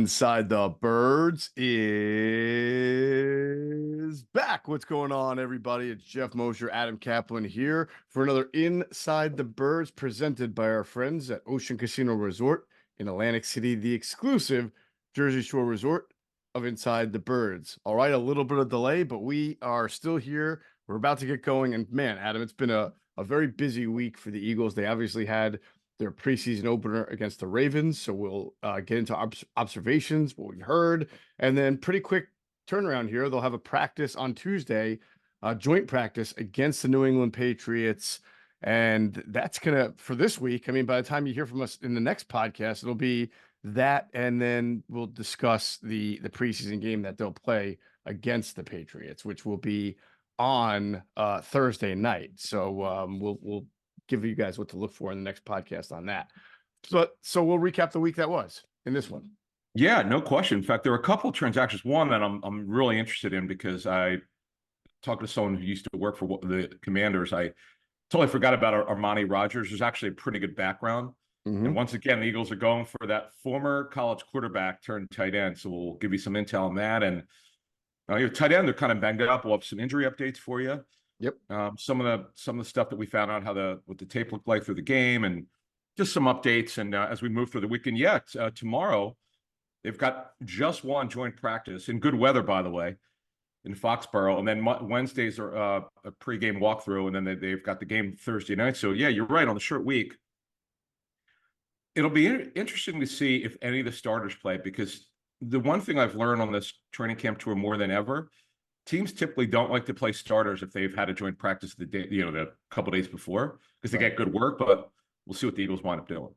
Inside the Birds is back. What's going on, everybody? It's Geoff, Mosher, Adam Caplan here for another Inside the Birds presented by our friends at Ocean Casino Resort in Atlantic City, the exclusive Jersey Shore resort of Inside the Birds. All right, a little bit of delay, but we are still here. We're about to get going. And man, Adam, it's been a very busy week for the Eagles. They obviously had their preseason opener against the Ravens. So we'll get into observations, what we've heard, and then pretty quick turnaround here. They'll have a practice on Tuesday, joint practice against the New England Patriots. And that's going to, for this week, I mean, by the time you hear from us in the next podcast, it'll be that, and then we'll discuss the preseason game that they'll play against the Patriots, which will be on Thursday night. So we'll give you guys what to look for in the next podcast on that. So we'll recap the week that was in this one. Yeah, no question. In fact, there are a couple of transactions. One that I'm really interested in because I talked to someone who used to work for the Commanders. I totally forgot about Armani Rogers. There's actually a pretty good background. Mm-hmm. And once again, the Eagles are going for that former college quarterback turned tight end. So we'll give you some intel on that. And your tight end, they're kind of banged up. We'll have some injury updates for you. Yep. Some of the stuff that we found out what the tape looked like through the game, and just some updates. And as we move through the weekend, tomorrow they've got just one joint practice in good weather, by the way, in Foxborough, and then Wednesdays are a pregame walkthrough, and then they've got the game Thursday night. So yeah, you're right, on the short week. It'll be interesting to see if any of the starters play, because the one thing I've learned on this training camp tour more than ever, teams typically don't like to play starters if they've had a joint practice the couple days before, because they get good work. But we'll see what the Eagles wind up doing.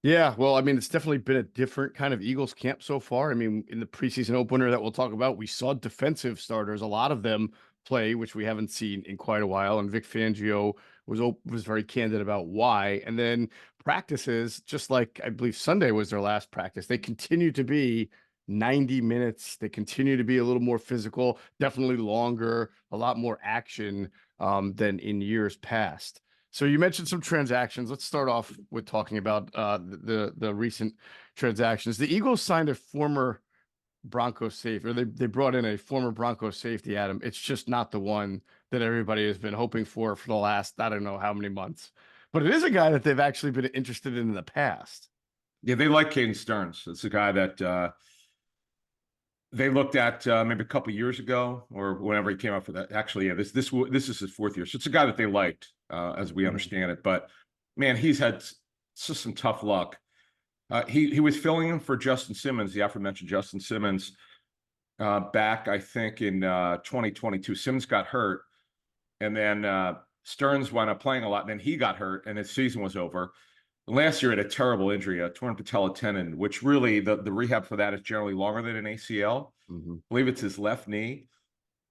Yeah, well, I mean, it's definitely been a different kind of Eagles camp so far. I mean, in the preseason opener that we'll talk about, we saw defensive starters, a lot of them play, which we haven't seen in quite a while. And Vic Fangio was very candid about why. And then practices, just like I believe Sunday was their last practice, they continue to be 90 minutes. They continue to be a little more physical, definitely longer, a lot more action than in years past. So you mentioned some transactions. Let's start off with talking about the recent transactions. The Eagles signed a former Broncos safety, or they brought in a former Broncos safety, Adam. It's just not the one that everybody has been hoping for the last, I don't know how many months. But it is a guy that they've actually been interested in the past. Yeah, they like Caden Stearns. It's a guy that they looked at maybe a couple years ago, or whenever he came out for that. Actually, yeah, this is his fourth year, so it's a guy that they liked, as we understand it. But man, he's had just some tough luck. He was filling in for Justin Simmons, the aforementioned Justin Simmons, back I think in 2022. Simmons got hurt, and then Stearns wound up playing a lot. And then he got hurt, and his season was over. Last year, had a terrible injury, a torn patella tendon, which really the rehab for that is generally longer than an ACL. Mm-hmm. I believe it's his left knee.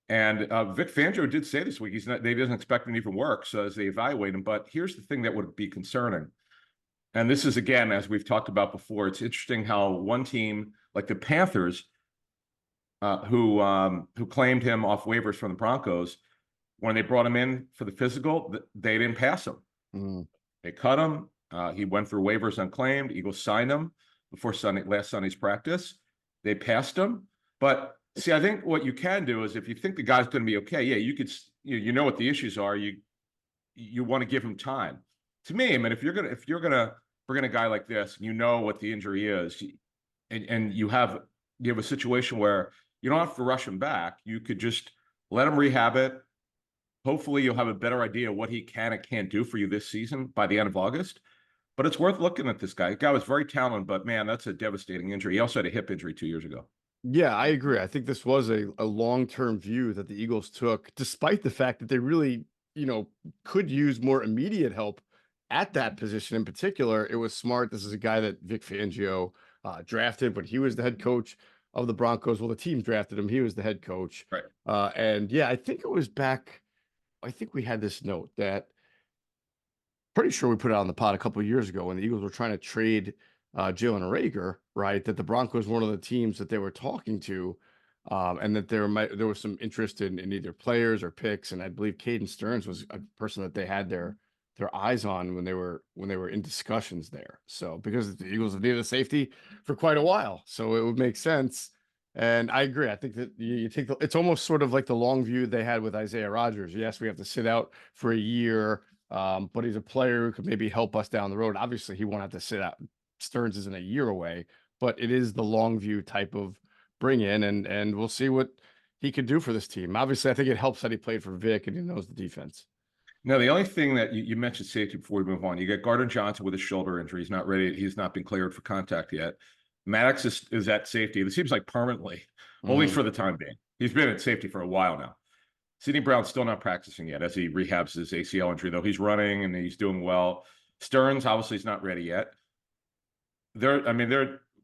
And Vic Fangio did say this week they doesn't expect him to even work, so as they evaluate him. But here's the thing that would be concerning. And this is, again, as we've talked about before, it's interesting how one team like the Panthers, who claimed him off waivers from the Broncos, when they brought him in for the physical, they didn't pass him. Mm-hmm. They cut him. He went through waivers unclaimed. Eagles signed him before last Sunday's practice. They passed him. But see, I think what you can do is, if you think the guy's going to be okay, yeah, you could, you know what the issues are. You want to give him time. To me, I mean, if you're gonna bring in a guy like this, and you know what the injury is, and you have a situation where you don't have to rush him back. You could just let him rehab it. Hopefully, you'll have a better idea of what he can and can't do for you this season by the end of August. But it's worth looking at this guy. The guy was very talented, but man, that's a devastating injury. He also had a hip injury 2 years ago. Yeah, I agree. I think this was a long-term view that the Eagles took, despite the fact that they really, could use more immediate help at that position in particular. It was smart. This is a guy that Vic Fangio drafted when he was the head coach of the Broncos. Well, the team drafted him. He was the head coach. Right. And yeah, I think it was back. I think we had this note that pretty sure we put it on the pod a couple of years ago when the Eagles were trying to trade Jalen Reagor, right? That the Broncos were one of the teams that they were talking to, and that there was some interest in either players or picks. And I believe Caden Stearns was a person that they had their their eyes on when they were in discussions there. So because the Eagles have needed a safety for quite a while, so it would make sense. And I agree. I think that you take it's almost sort of like the long view they had with Isaiah Rodgers. Yes, we have to sit out for a year, but he's a player who could maybe help us down the road. Obviously, he won't have to sit out. Stearns isn't a year away, but it is the long view type of bring in, and we'll see what he could do for this team. Obviously, I think it helps that he played for Vic and he knows the defense. Now, the only thing that you mentioned safety before we move on, you get Gardner Johnson with a shoulder injury. He's not ready. He's not been cleared for contact yet. Maddox is at safety. It seems like permanently, only Mhm. for the time being. He's been at safety for a while now. Sidney Brown's still not practicing yet as he rehabs his ACL injury, though he's running and he's doing well. Stearns obviously is not ready yet.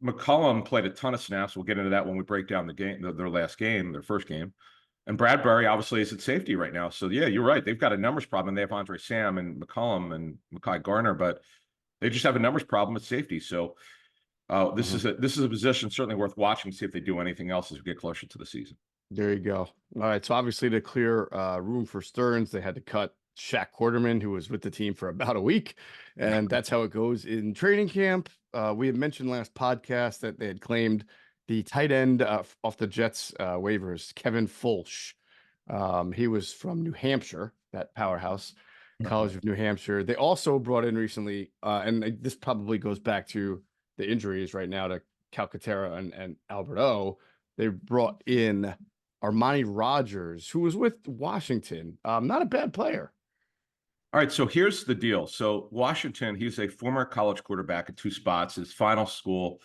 McCollum played a ton of snaps. We'll get into that when we break down the game, their last game, their first game. And Bradbury obviously is at safety right now. So yeah, you're right. They've got a numbers problem. They have Andre Sam and McCollum and Mekhi Garner, but they just have a numbers problem at safety. So this Mhm. is a position certainly worth watching. See if they do anything else as we get closer to the season. There you go. All right. So obviously to clear room for Stearns, they had to cut Shaq Quarterman, who was with the team for about a week. And that's how it goes in training camp. We had mentioned last podcast that they had claimed the tight end off the Jets waivers, Kevin Fulch. He was from New Hampshire, that powerhouse, College of New Hampshire. They also brought in recently, and this probably goes back to the injuries right now to Calcaterra and Albert O. They brought in Armani Rogers, who was with Washington. Not a bad player. All right, so here's the deal. So Washington, he's a former college quarterback at two spots. His final school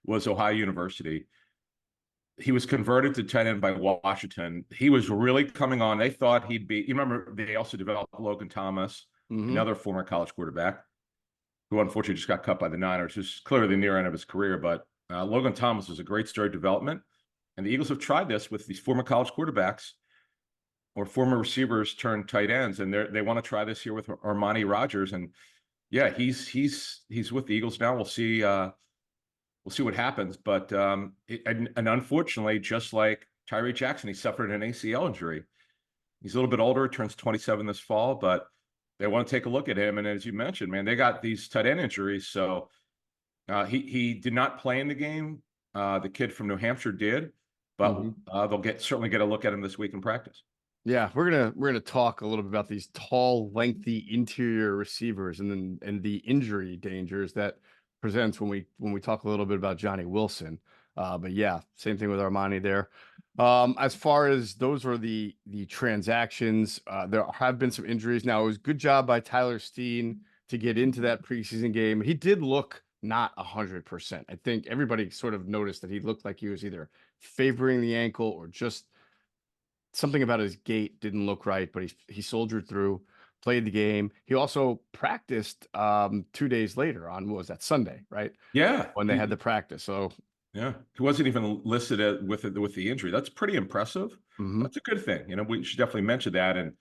was Ohio University. He was converted to tight end by Washington. He was really coming on. They thought he'd be. You remember they also developed Logan Thomas, Mm-hmm. another former college quarterback, who unfortunately just got cut by the Niners. Who's clearly the near end of his career, but Logan Thomas was a great story of development. And the Eagles have tried this with these former college quarterbacks or former receivers turned tight ends, and they want to try this here with Armani Rogers. And yeah, he's with the Eagles now. We'll see. We'll see what happens. But and unfortunately, just like Tyree Jackson, he suffered an ACL injury. He's a little bit older, turns 27 this fall, but they want to take a look at him. And as you mentioned, man, they got these tight end injuries. So he did not play in the game. The kid from New Hampshire did, but Mm-hmm. they'll certainly get a look at him this week in practice. Yeah, we're gonna talk a little bit about these tall, lengthy interior receivers and the injury dangers that presents when we talk a little bit about Johnny Wilson. But yeah, same thing with Armani there. As far as those are the transactions, there have been some injuries. Now it was good job by Tyler Steen to get into that preseason game. He did look not 100%. I think everybody sort of noticed that he looked like he was either favoring the ankle or just something about his gait didn't look right, but he soldiered through, played the game. He also practiced 2 days later on what was that Sunday, right? Yeah, When they had the practice. So he wasn't even listed with the injury. That's pretty impressive. mhm. That's a good thing. We should definitely mention that, and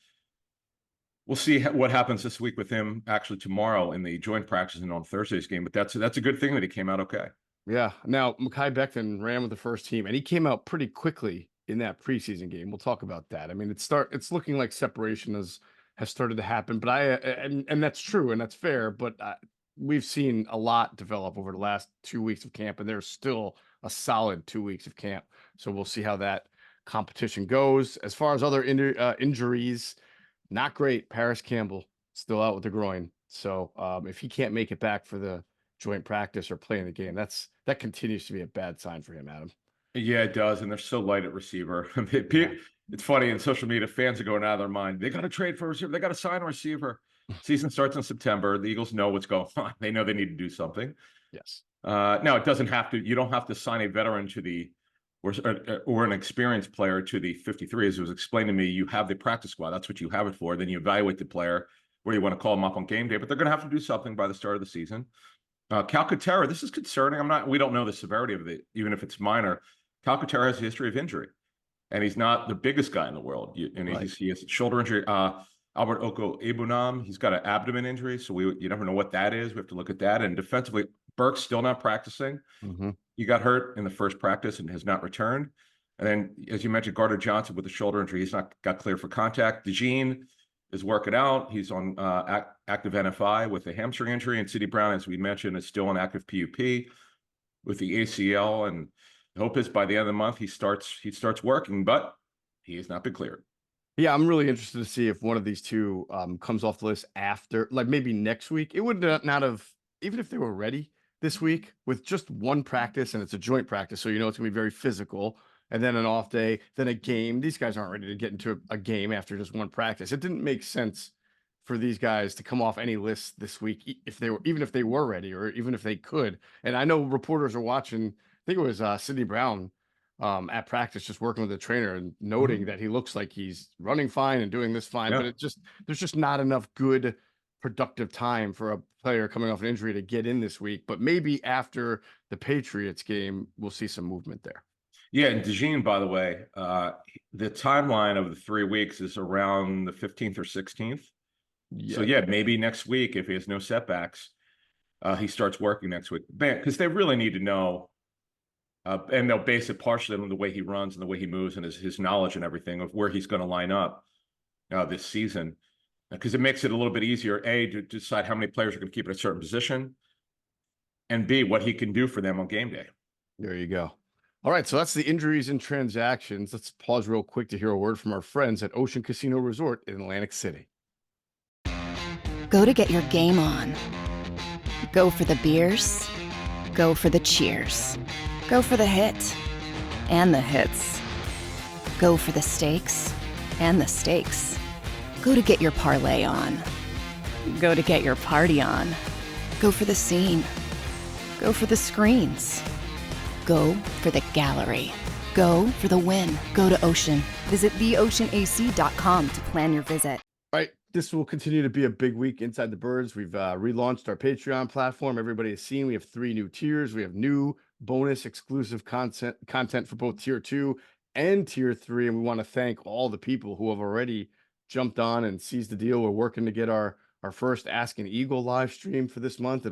we'll see what happens this week with him. Actually, tomorrow in the joint practice and on Thursday's game. But that's a good thing that he came out okay. Yeah. Now Mekhi Becton ran with the first team and he came out pretty quickly in that preseason game. We'll talk about that. I mean, it's looking like separation has started to happen, but and that's true and that's fair, but we've seen a lot develop over the last 2 weeks of camp, and there's still a solid 2 weeks of camp. So we'll see how that competition goes. As far as other injuries, not great. Paris Campbell still out with the groin. So if he can't make it back for the joint practice or play in the game, that continues to be a bad sign for him, Adam. Yeah, it does, and they're so light at receiver. Yeah. It's funny in social media, fans are going out of their mind. They got to trade for a receiver. They got to sign a receiver. Season starts in September. The Eagles know what's going on. They know they need to do something. Yes. Now it doesn't have to. You don't have to sign a veteran to the or an experienced player to the 53. As it was explained to me, you have the practice squad. That's what you have it for. Then you evaluate the player where you want to call them up on game day. But they're going to have to do something by the start of the season. Calcaterra, this is concerning. We don't know the severity of it, even if it's minor. Calcaterra has a history of injury, and he's not the biggest guy in the world. Right. He has a shoulder injury. Albert Oko Ebunam, he's got an abdomen injury, so you never know what that is. We have to look at that. And defensively, Burke's still not practicing. Mm-hmm. He got hurt in the first practice and has not returned. And then, as you mentioned, Gardner Johnson with a shoulder injury, he's not got clear for contact. DeJean, is working out. He's on active NFI with a hamstring injury, and City Brown, as we mentioned, is still on active PUP with the ACL. And the hope is by the end of the month he starts working, but he has not been cleared. Yeah, I'm really interested to see if one of these two comes off the list after, like maybe next week. It would not have, even if they were ready this week with just one practice, and it's a joint practice, so you know it's gonna be very physical, and then an off day, then a game. These guys aren't ready to get into a game after just one practice. It didn't make sense for these guys to come off any list this week if they were, even if they were ready or even if they could. And I know reporters are watching. I think it was Sidney Brown at practice, just working with the trainer and noting that he looks like he's running fine and doing this fine, but Yeah. it just, there's just not enough good productive time for a player coming off an injury to get in this week. But maybe after the Patriots game, we'll see some movement there. Yeah, and DeJean, by the way, the timeline of the 3 weeks is around the 15th or 16th. So yeah, maybe next week, if he has no setbacks, he starts working next week. Because they really need to know, and they'll base it partially on the way he runs and the way he moves and his knowledge and everything of where he's going to line up this season. Because it makes it a little bit easier, A, to decide how many players are going to keep at a certain position, and B, what he can do for them on game day. There you go. All right, so that's the injuries and transactions. Let's pause real quick to hear a word from our friends at Ocean Casino Resort in Atlantic City. Go to get your game on. Go for the beers. Go for the cheers. Go for the hit and the hits. Go for the stakes and the stakes. Go to get your parlay on. Go to get your party on. Go for the scene. Go for the screens. Go for the gallery. Go for the win. Go to Ocean. Visit theoceanac.com to plan your visit. All right, this will continue to be a big week inside the birds. We've relaunched our Patreon platform. Everybody has seen we have 3 new tiers. We have new bonus exclusive content for both tier 2 and tier 3. And we want to thank all the people who have already jumped on and seized the deal. We're working to get our first Ask an Eagle live stream for this month.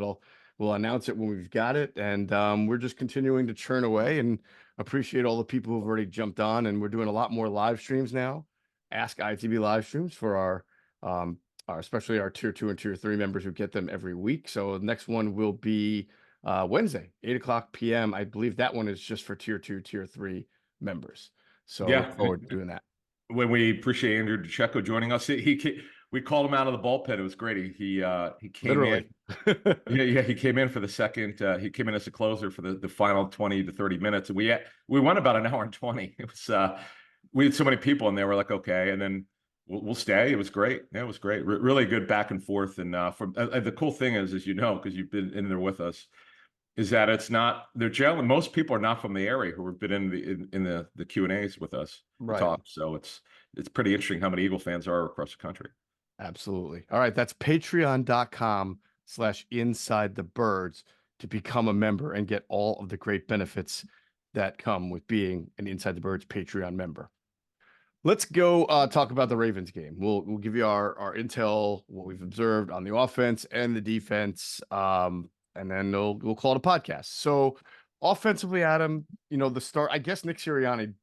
We'll announce it when we've got it. And we're just continuing to churn away and appreciate all the people who've already jumped on. And we're doing a lot more live streams now. Ask ITB live streams for our especially our tier 2 and tier 3 members who get them every week. So the next one will be Wednesday, 8:00 p.m. I believe that one is just for tier 2, tier 3 members. So Yeah, look forward to doing that. When we appreciate Andrew DeCecco joining us, we called him out of the bullpen. It was great. He came Literally. in. Yeah, he came in for the second. He came in as a closer for the final 20 to 30 minutes. And we went about an hour and 20. It was we had so many people, and they were like, okay, and then we'll stay. It was great. Yeah, it was great. Really good back and forth. And the cool thing is, as you know, because you've been in there with us, is that it's not, they're generally, most people are not from the area who have been in the Q&As with us. Right. Talk. So it's pretty interesting how many Eagle fans are across the country. Absolutely. All right. That's patreon.com/inside-the-birds to become a member and get all of the great benefits that come with being an Inside the Birds Patreon member. Let's go talk about the Ravens game. We'll give you our intel, what we've observed on the offense and the defense, and then we'll call it a podcast. So offensively, Adam, the start, I guess Nick Sirianni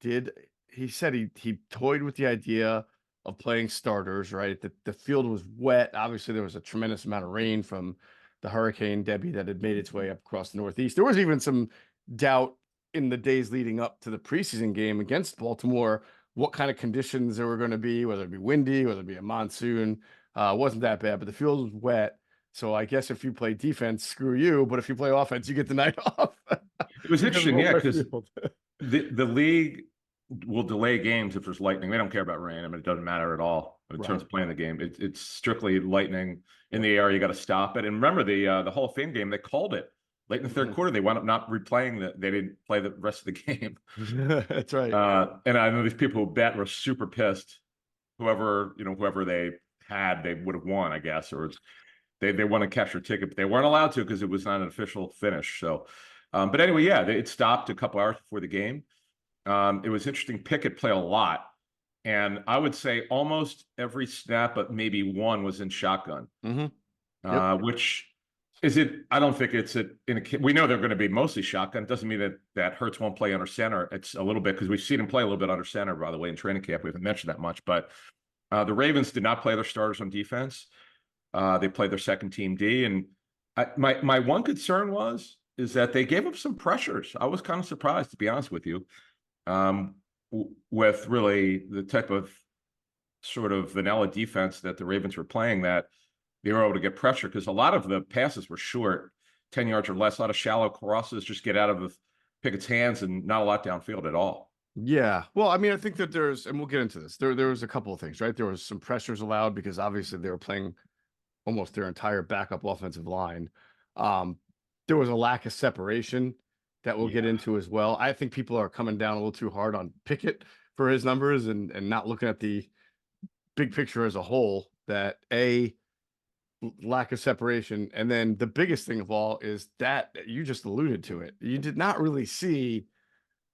he said he toyed with the idea of playing starters, right? The field was wet. Obviously, there was a tremendous amount of rain from the Hurricane Debbie that had made its way up across the Northeast. There was even some doubt in the days leading up to the preseason game against Baltimore, what kind of conditions there were going to be, whether it be windy, whether it be a monsoon. Wasn't that bad, but the field was wet. So I guess if you play defense, screw you. But if you play offense, you get the night off. It was interesting, yeah, because the league will delay games if there's lightning. They don't care about rain. I mean, it doesn't matter at all in terms of playing the game. It's strictly lightning in the air. You got to stop it. And remember the Hall of Fame game, they called it late in the third quarter. They wound up not replaying that. They didn't play the rest of the game. That's right. And I know these people who bet were super pissed. Whoever they had, they would have won, I guess, or they want to capture a ticket, but they weren't allowed to because it was not an official finish. So, but anyway, yeah, it stopped a couple hours before the game. It was interesting. Pickett played a lot, and I would say almost every snap, but maybe one was in shotgun. Which is it? I don't think it's we know they're going to be mostly shotgun. It doesn't mean that Hurts won't play under center. It's a little bit because we've seen him play a little bit under center, by the way, in training camp. We haven't mentioned that much, but The Ravens did not play their starters on defense. They played their second team D, and my one concern is that they gave up some pressures. I was kind of surprised, to be honest with you, with really the type of sort of vanilla defense that the Ravens were playing, that they were able to get pressure because a lot of the passes were short, 10 yards or less, a lot of shallow crosses, just get out of Pickett's hands and not a lot downfield at all. Yeah. Well, I mean, I think that there's, and we'll get into this, there was a couple of things, right? There was some pressures allowed because obviously they were playing almost their entire backup offensive line. There was a lack of separation that we'll get into as well. I think people are coming down a little too hard on Pickett for his numbers and not looking at the big picture as a whole, that lack of separation. And then the biggest thing of all is that you just alluded to it. You did not really see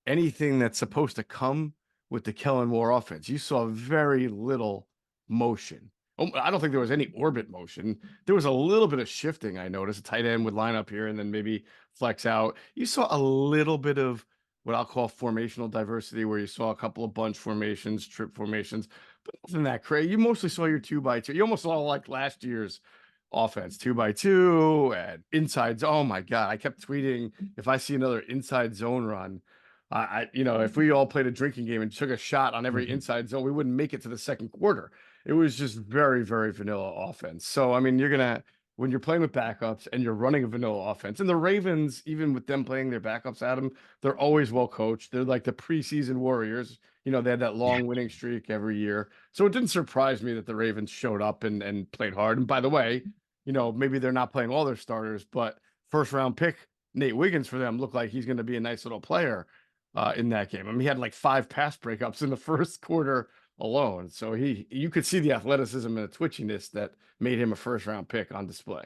anything that's supposed to come with the Kellen Moore offense. You saw very little motion. I don't think there was any orbit motion. There was a little bit of shifting. I noticed a tight end would line up here and then maybe flex out. You saw a little bit of what I'll call formational diversity, where you saw a couple of bunch formations, trip formations, but nothing that crazy. You mostly saw your 2x2. You almost saw like last year's offense, 2x2 and inside zone. Oh my God. I kept tweeting, if I see another inside zone run, if we all played a drinking game and took a shot on every inside zone, we wouldn't make it to the second quarter. It was just very, very vanilla offense. So, I mean, when you're playing with backups and you're running a vanilla offense, and the Ravens, even with them playing their backups, Adam, they're always well coached. They're like the preseason Warriors. They had that long winning streak every year. So it didn't surprise me that the Ravens showed up and played hard. And by the way, maybe they're not playing all their starters, but first round pick Nate Wiggins for them looked like he's going to be a nice little player in that game. I mean, he had like 5 pass breakups in the first quarter alone. So you could see the athleticism and the twitchiness that made him a first round pick on display.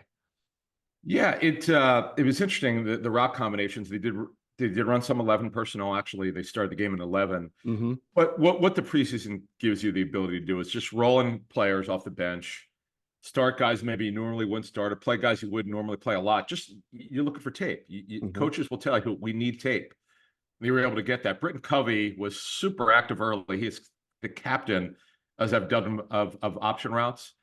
Yeah, it was interesting, the rock combinations. They did run some 11 personnel. Actually, they started the game in 11. But what the preseason gives you the ability to do is just rolling players off the bench, start guys maybe you normally wouldn't start, or play guys you wouldn't normally play a lot. Just you're looking for tape. Coaches will tell you, we need tape. They were able to get that. Britton Covey was super active early. He's the captain, as I've done, of option routes.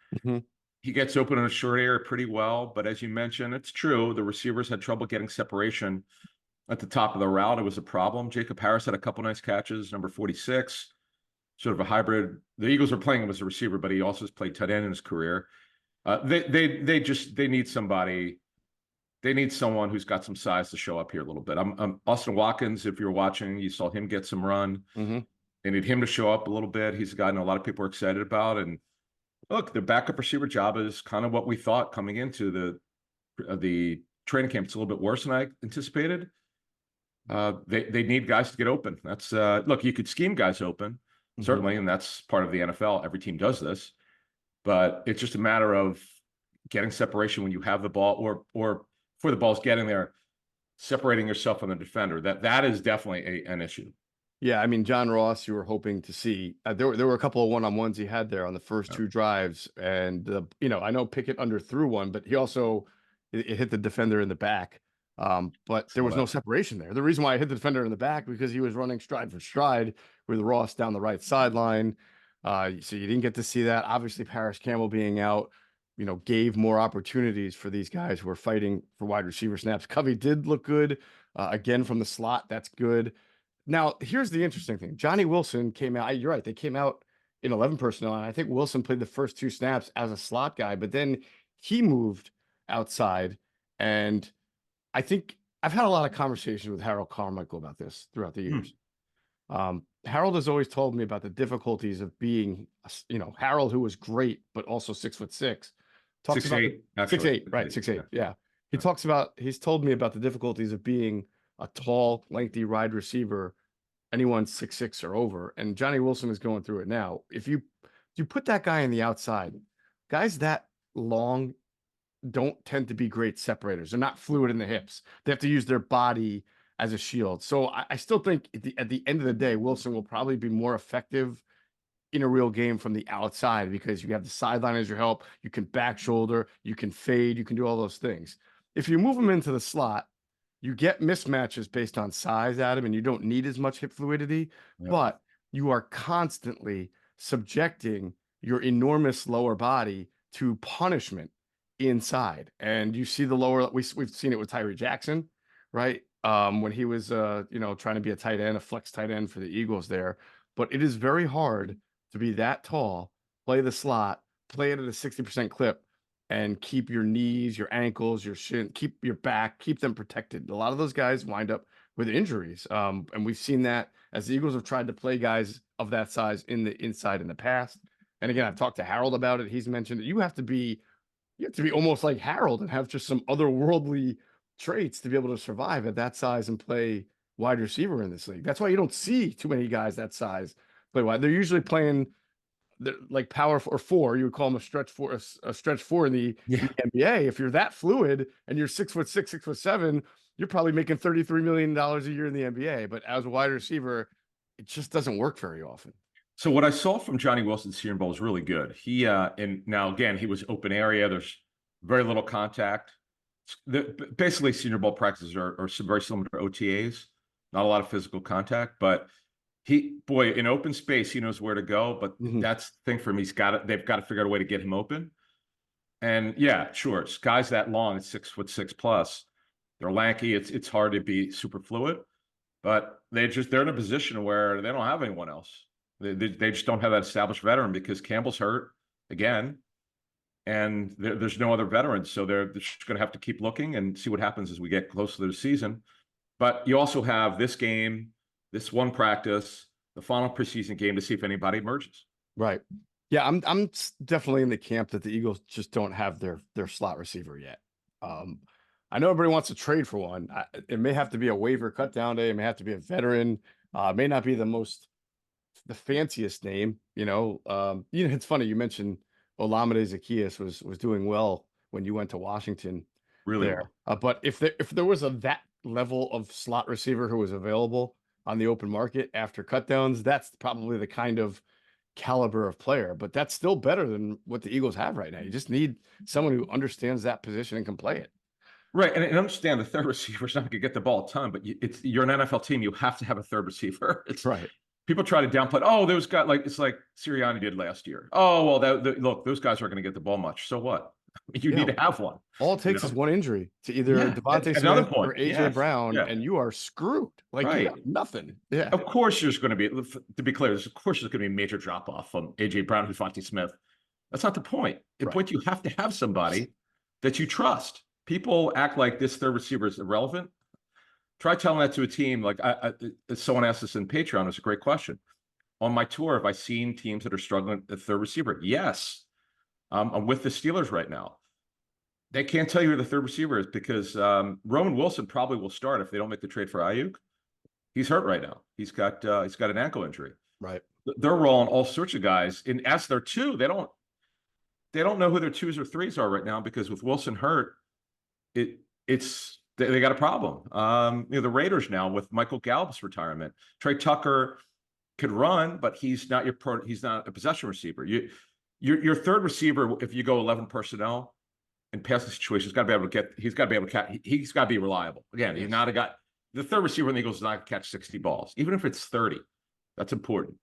He gets open in a short area pretty well. But as you mentioned, it's true. The receivers had trouble getting separation at the top of the route. It was a problem. Jacob Harris had a couple nice catches, number 46, sort of a hybrid. The Eagles are playing him as a receiver, but he also has played tight end in his career. They need somebody. They need someone who's got some size to show up here a little bit. Austin Watkins, if you're watching, you saw him get some run. They need him to show up a little bit. He's a guy I know a lot of people are excited about. And look, the backup receiver job is kind of what we thought coming into the training camp. It's a little bit worse than I anticipated. They need guys to get open. That's look, you could scheme guys open, certainly, and that's part of the NFL. Every team does this, but it's just a matter of getting separation when you have the ball, or before the ball's getting there, separating yourself from the defender. That is definitely an issue. Yeah, I mean, John Ross, you were hoping to see. There were a couple of one-on-ones he had there on the first 2 drives, and I know Pickett underthrew one, but he also it hit the defender in the back. But there was no separation there. The reason why I hit the defender in the back, because he was running stride for stride with Ross down the right sideline. So you didn't get to see that. Obviously, Paris Campbell being out, gave more opportunities for these guys who were fighting for wide receiver snaps. Covey did look good again from the slot. That's good. Now, here's the interesting thing. Johnny Wilson came out. You're right. They came out in 11 personnel, and I think Wilson played the first 2 snaps as a slot guy, but then he moved outside. And I think I've had a lot of conversations with Harold Carmichael about this throughout the years. Harold has always told me about the difficulties of being, Harold, who was great, but also 6'6", talks 6'8", about 6'8", right? 6'8", yeah. He's told me about the difficulties of being a tall, lengthy wide receiver, anyone 6'6" or over. And Johnny Wilson is going through it now. If you put that guy on the outside, guys that long don't tend to be great separators. They're not fluid in the hips. They have to use their body as a shield. So I still think at the end of the day, Wilson will probably be more effective in a real game from the outside, because you have the sideline as your help. You can back shoulder, you can fade, you can do all those things. If you move him into the slot, you get mismatches based on size, Adam, and you don't need as much hip fluidity, but you are constantly subjecting your enormous lower body to punishment inside. And you see the lower, we've seen it with Tyree Jackson, right? When he was, trying to be a tight end, a flex tight end for the Eagles there. But it is very hard to be that tall, play the slot, play it at a 60% clip, and keep your knees, your ankles, your shin, keep your back, keep them protected. A lot of those guys wind up with injuries. And we've seen that as the Eagles have tried to play guys of that size in the inside in the past. And again, I've talked to Harold about it. He's mentioned that you have to be almost like Harold and have just some otherworldly traits to be able to survive at that size and play wide receiver in this league. That's why you don't see too many guys that size play wide. They're usually playing like power or four. You would call them a stretch four in the NBA. If you're that fluid and you're 6'6", 6'7", you're probably making $33 million a year in the NBA. But as a wide receiver, it just doesn't work very often. So what I saw from Johnny Wilson's Senior Bowl was really good. He and now again he was open area. There's very little contact. Basically, Senior Bowl practices are very similar to OTAs. Not a lot of physical contact, but in open space he knows where to go. But that's the thing for him. They've got to figure out a way to get him open. And yeah, sure, it's guys that long, it's 6'6" plus. They're lanky. It's hard to be super fluid, but they're in a position where they don't have anyone else. They just don't have that established veteran because Campbell's hurt again, and there's no other veterans. So they're just going to have to keep looking and see what happens as we get closer to the season. But you also have this game, this one practice, the final preseason game to see if anybody emerges. Right. Yeah, I'm definitely in the camp that the Eagles just don't have their slot receiver yet. I know everybody wants to trade for one. It may have to be a waiver cut down day. It may have to be a veteran. It may not be the fanciest name, it's funny you mentioned Olamide Zaccheaus was doing well when you went to Washington. Really there. But if there was that level of slot receiver who was available on the open market after cutdowns, that's probably the kind of caliber of player. But that's still better than what the Eagles have right now. You just need someone who understands that position and can play it. Right, and understand the third receiver is not going to get the ball a ton, but you're an NFL team. You have to have a third receiver. It's right. People try to downplay. Oh, those guys, it's like Sirianni did last year. Oh, well, look, those guys aren't going to get the ball much. So what? You need to have one. All it takes is one injury to either Devontae Smith or AJ Brown, and you are screwed. Like you got nothing. Yeah. Of course, there's going to be, to be clear, there's going to be a major drop off from AJ Brown and Devontae Smith. That's not the point. The point you have to have somebody that you trust. People act like this third receiver is irrelevant. Try telling that to a team. Like someone asked us in Patreon. It's a great question. On my tour, have I seen teams that are struggling at third receiver? Yes. I'm with the Steelers right now. They can't tell you who the third receiver is because Roman Wilson probably will start if they don't make the trade for Ayuk. He's hurt right now. He's got an ankle injury. Right. They're rolling all sorts of guys. And as their two, they don't know who their twos or threes are right now because with Wilson hurt, they got a problem. The Raiders now with Michael Gallup's retirement. Trey Tucker could run, but he's not a possession receiver. Your third receiver, if you go 11 personnel in passing situations, he's got to be reliable. Again, he's not a guy. The third receiver in the Eagles is not going to catch 60 balls, even if it's 30. That's important.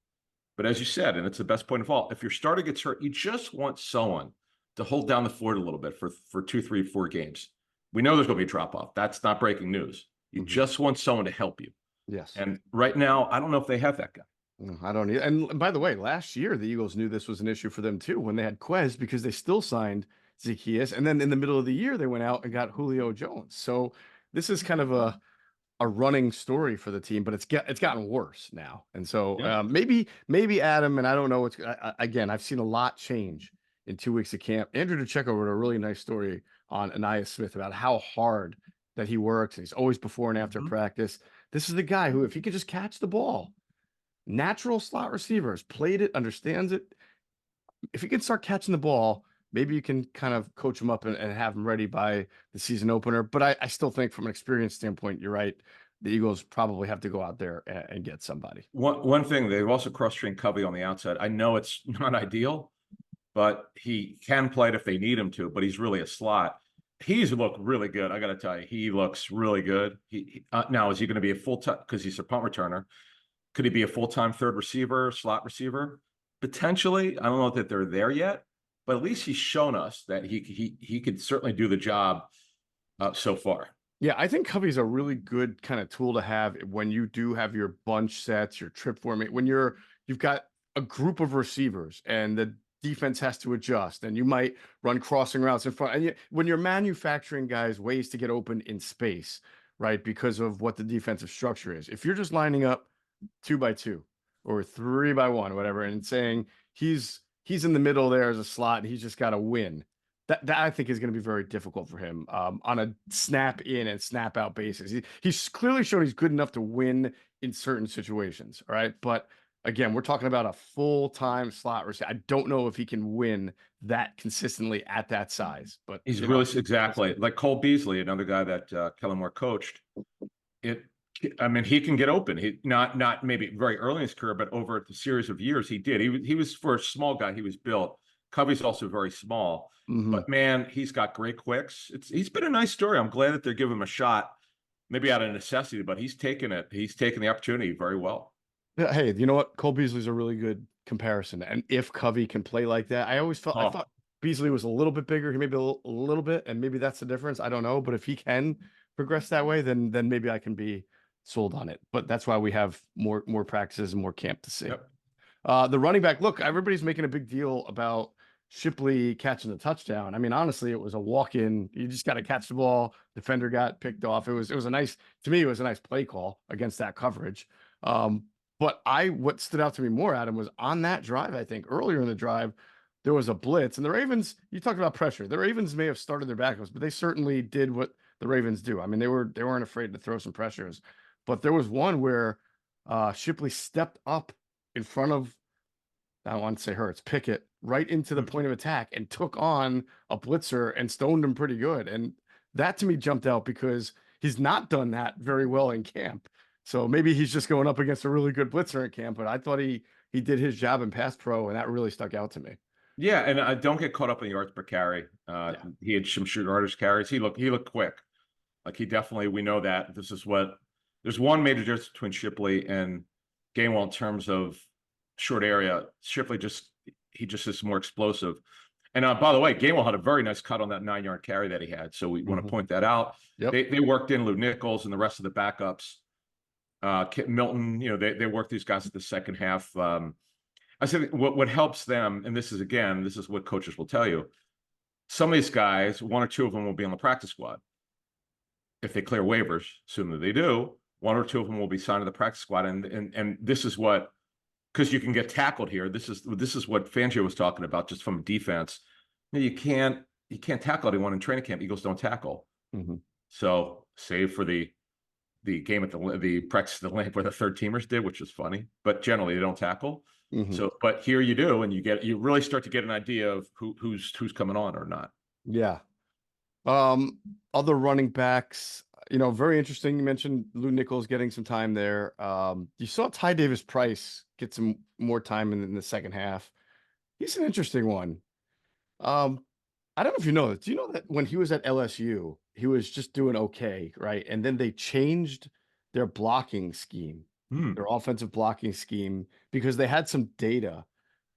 But as you said, and it's the best point of all, if your starter gets hurt, you just want someone to hold down the fort a little bit for 2, 3, 4 games. We know there's going to be a drop-off. That's not breaking news. You just want someone to help you. Yes. And right now, I don't know if they have that guy. No, I don't either. And by the way, last year, the Eagles knew this was an issue for them, too, when they had Quez, because they still signed Zaccheaus. And then in the middle of the year, they went out and got Julio Jones. So this is kind of a running story for the team, but it's gotten worse now. And so maybe Adam, and I don't know, again, I've seen a lot change in 2 weeks of camp. Andrew DeCecco wrote a really nice story on Anais Smith about how hard that he works. And he's always before and after practice. This is the guy who, if he could just catch the ball, natural slot receivers, played it, understands it. If he can start catching the ball, maybe you can kind of coach him up and have him ready by the season opener. But I still think from an experience standpoint, you're right. The Eagles probably have to go out there and get somebody. One thing, they've also cross-trained Covey on the outside. I know it's not ideal, but he can play it if they need him to, but he's really a slot. He's looked really good. I got to tell you, he looks really good. Now, is he going to be a full-time, because he's a punt returner, could he be a full-time third receiver, slot receiver? potentially. I don't know that they're there yet, but at least he's shown us that he could certainly do the job so far. Yeah, I think Covey's a really good kind of tool to have when you do have your bunch sets, your trip formation, when you've got a group of receivers and the defense has to adjust and you might run crossing routes in front. And when you're manufacturing guys ways to get open in space, right? Because of what the defensive structure is. If you're just lining up 2 by 2 or 3 by 1, whatever, and saying he's in the middle there as a slot and he's just got to win. That I think is going to be very difficult for him on a snap in and snap out basis. He's clearly shown he's good enough to win in certain situations. All right. But again, we're talking about a full-time slot receiver. I don't know if he can win that consistently at that size, but He's really exactly like Cole Beasley, another guy that Kellen Moore coached. I mean, he can get open. He not maybe very early in his career, but over the series of years, he did. He was for a small guy, he was built. Covey's also very small. But man, he's got great quicks. He's been a nice story. I'm glad that they're giving him a shot, maybe out of necessity, but he's taken it. He's taken the opportunity very well. Yeah, hey, you know what? Cole Beasley's a really good comparison. And if Covey can play like that, I thought Beasley was a little bit bigger. He may be a little bit, and maybe that's the difference. I don't know. But if he can progress that way, then maybe I can be sold on it. But that's why we have more practices and more camp to see. Yep. The running back, look, everybody's making a big deal about Shipley catching the touchdown. I mean, honestly, it was a walk-in. You just got to catch the ball. Defender got picked off. It was a nice, to me, it was a nice play call against that coverage. But what stood out to me more, Adam, was on that drive. I think earlier in the drive, there was a blitz, and the Ravens. You talked about pressure. The Ravens may have started their backups, but they certainly did what the Ravens do. I mean, they weren't afraid to throw some pressures. But there was one where Shipley stepped up in front of, I don't want to say Hurts, Pickett, right into the point of attack and took on a blitzer and stoned him pretty good. And that to me jumped out because he's not done that very well in camp. So maybe he's just going up against a really good blitzer in camp, but I thought he did his job in pass pro, and that really stuck out to me. Yeah, and I don't get caught up in yards per carry. He had some yardage carries. He looked quick. Like he definitely, we know that there's one major difference between Shipley and Gainwell in terms of short area. Shipley he just is more explosive. And by the way, Gainwell had a very nice cut on that 9-yard carry that he had. So we want to point that out. Yep. They worked in Lou Nichols and the rest of the backups. Kit Milton, they worked these guys at the second half. I said what helps them, and this is what coaches will tell you. Some of these guys, 1 or 2 of them will be on the practice squad. If they clear waivers, assuming that they do, 1 or 2 of them will be signed to the practice squad. And this is what, because you can get tackled here. This is what Fangio was talking about, just from defense. You can't tackle anyone in training camp. Eagles don't tackle. So save for the game at the practice of the lane where the third teamers did, which is funny, but generally they don't tackle. So, but here you do, and you really start to get an idea of who's coming on or not. Yeah. Other running backs, very interesting. You mentioned Lou Nichols getting some time there. You saw Ty Davis Price get some more time in the second half. He's an interesting one. I don't know if you know this. Do you know that when he was at LSU, he was just doing okay, right? And then they changed their blocking scheme, their offensive blocking scheme, because they had some data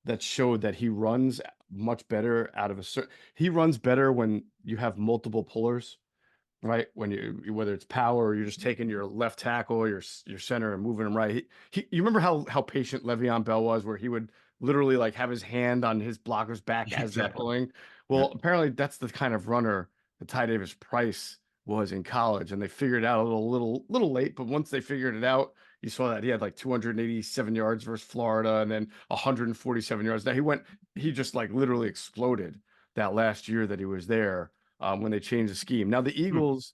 that showed that he runs much better out of he runs better when you have multiple pullers, right? When whether it's power or you're just taking your left tackle or your center and moving him right. You remember how patient Le'Veon Bell was, where he would literally like have his hand on his blocker's back as they're pulling. Well, apparently that's the kind of runner that Ty Davis Price was in college, and they figured it out a little late, but once they figured it out, you saw that he had like 287 yards versus Florida and then 147 yards. Now he just like literally exploded that last year that he was there when they changed the scheme. Now the Eagles,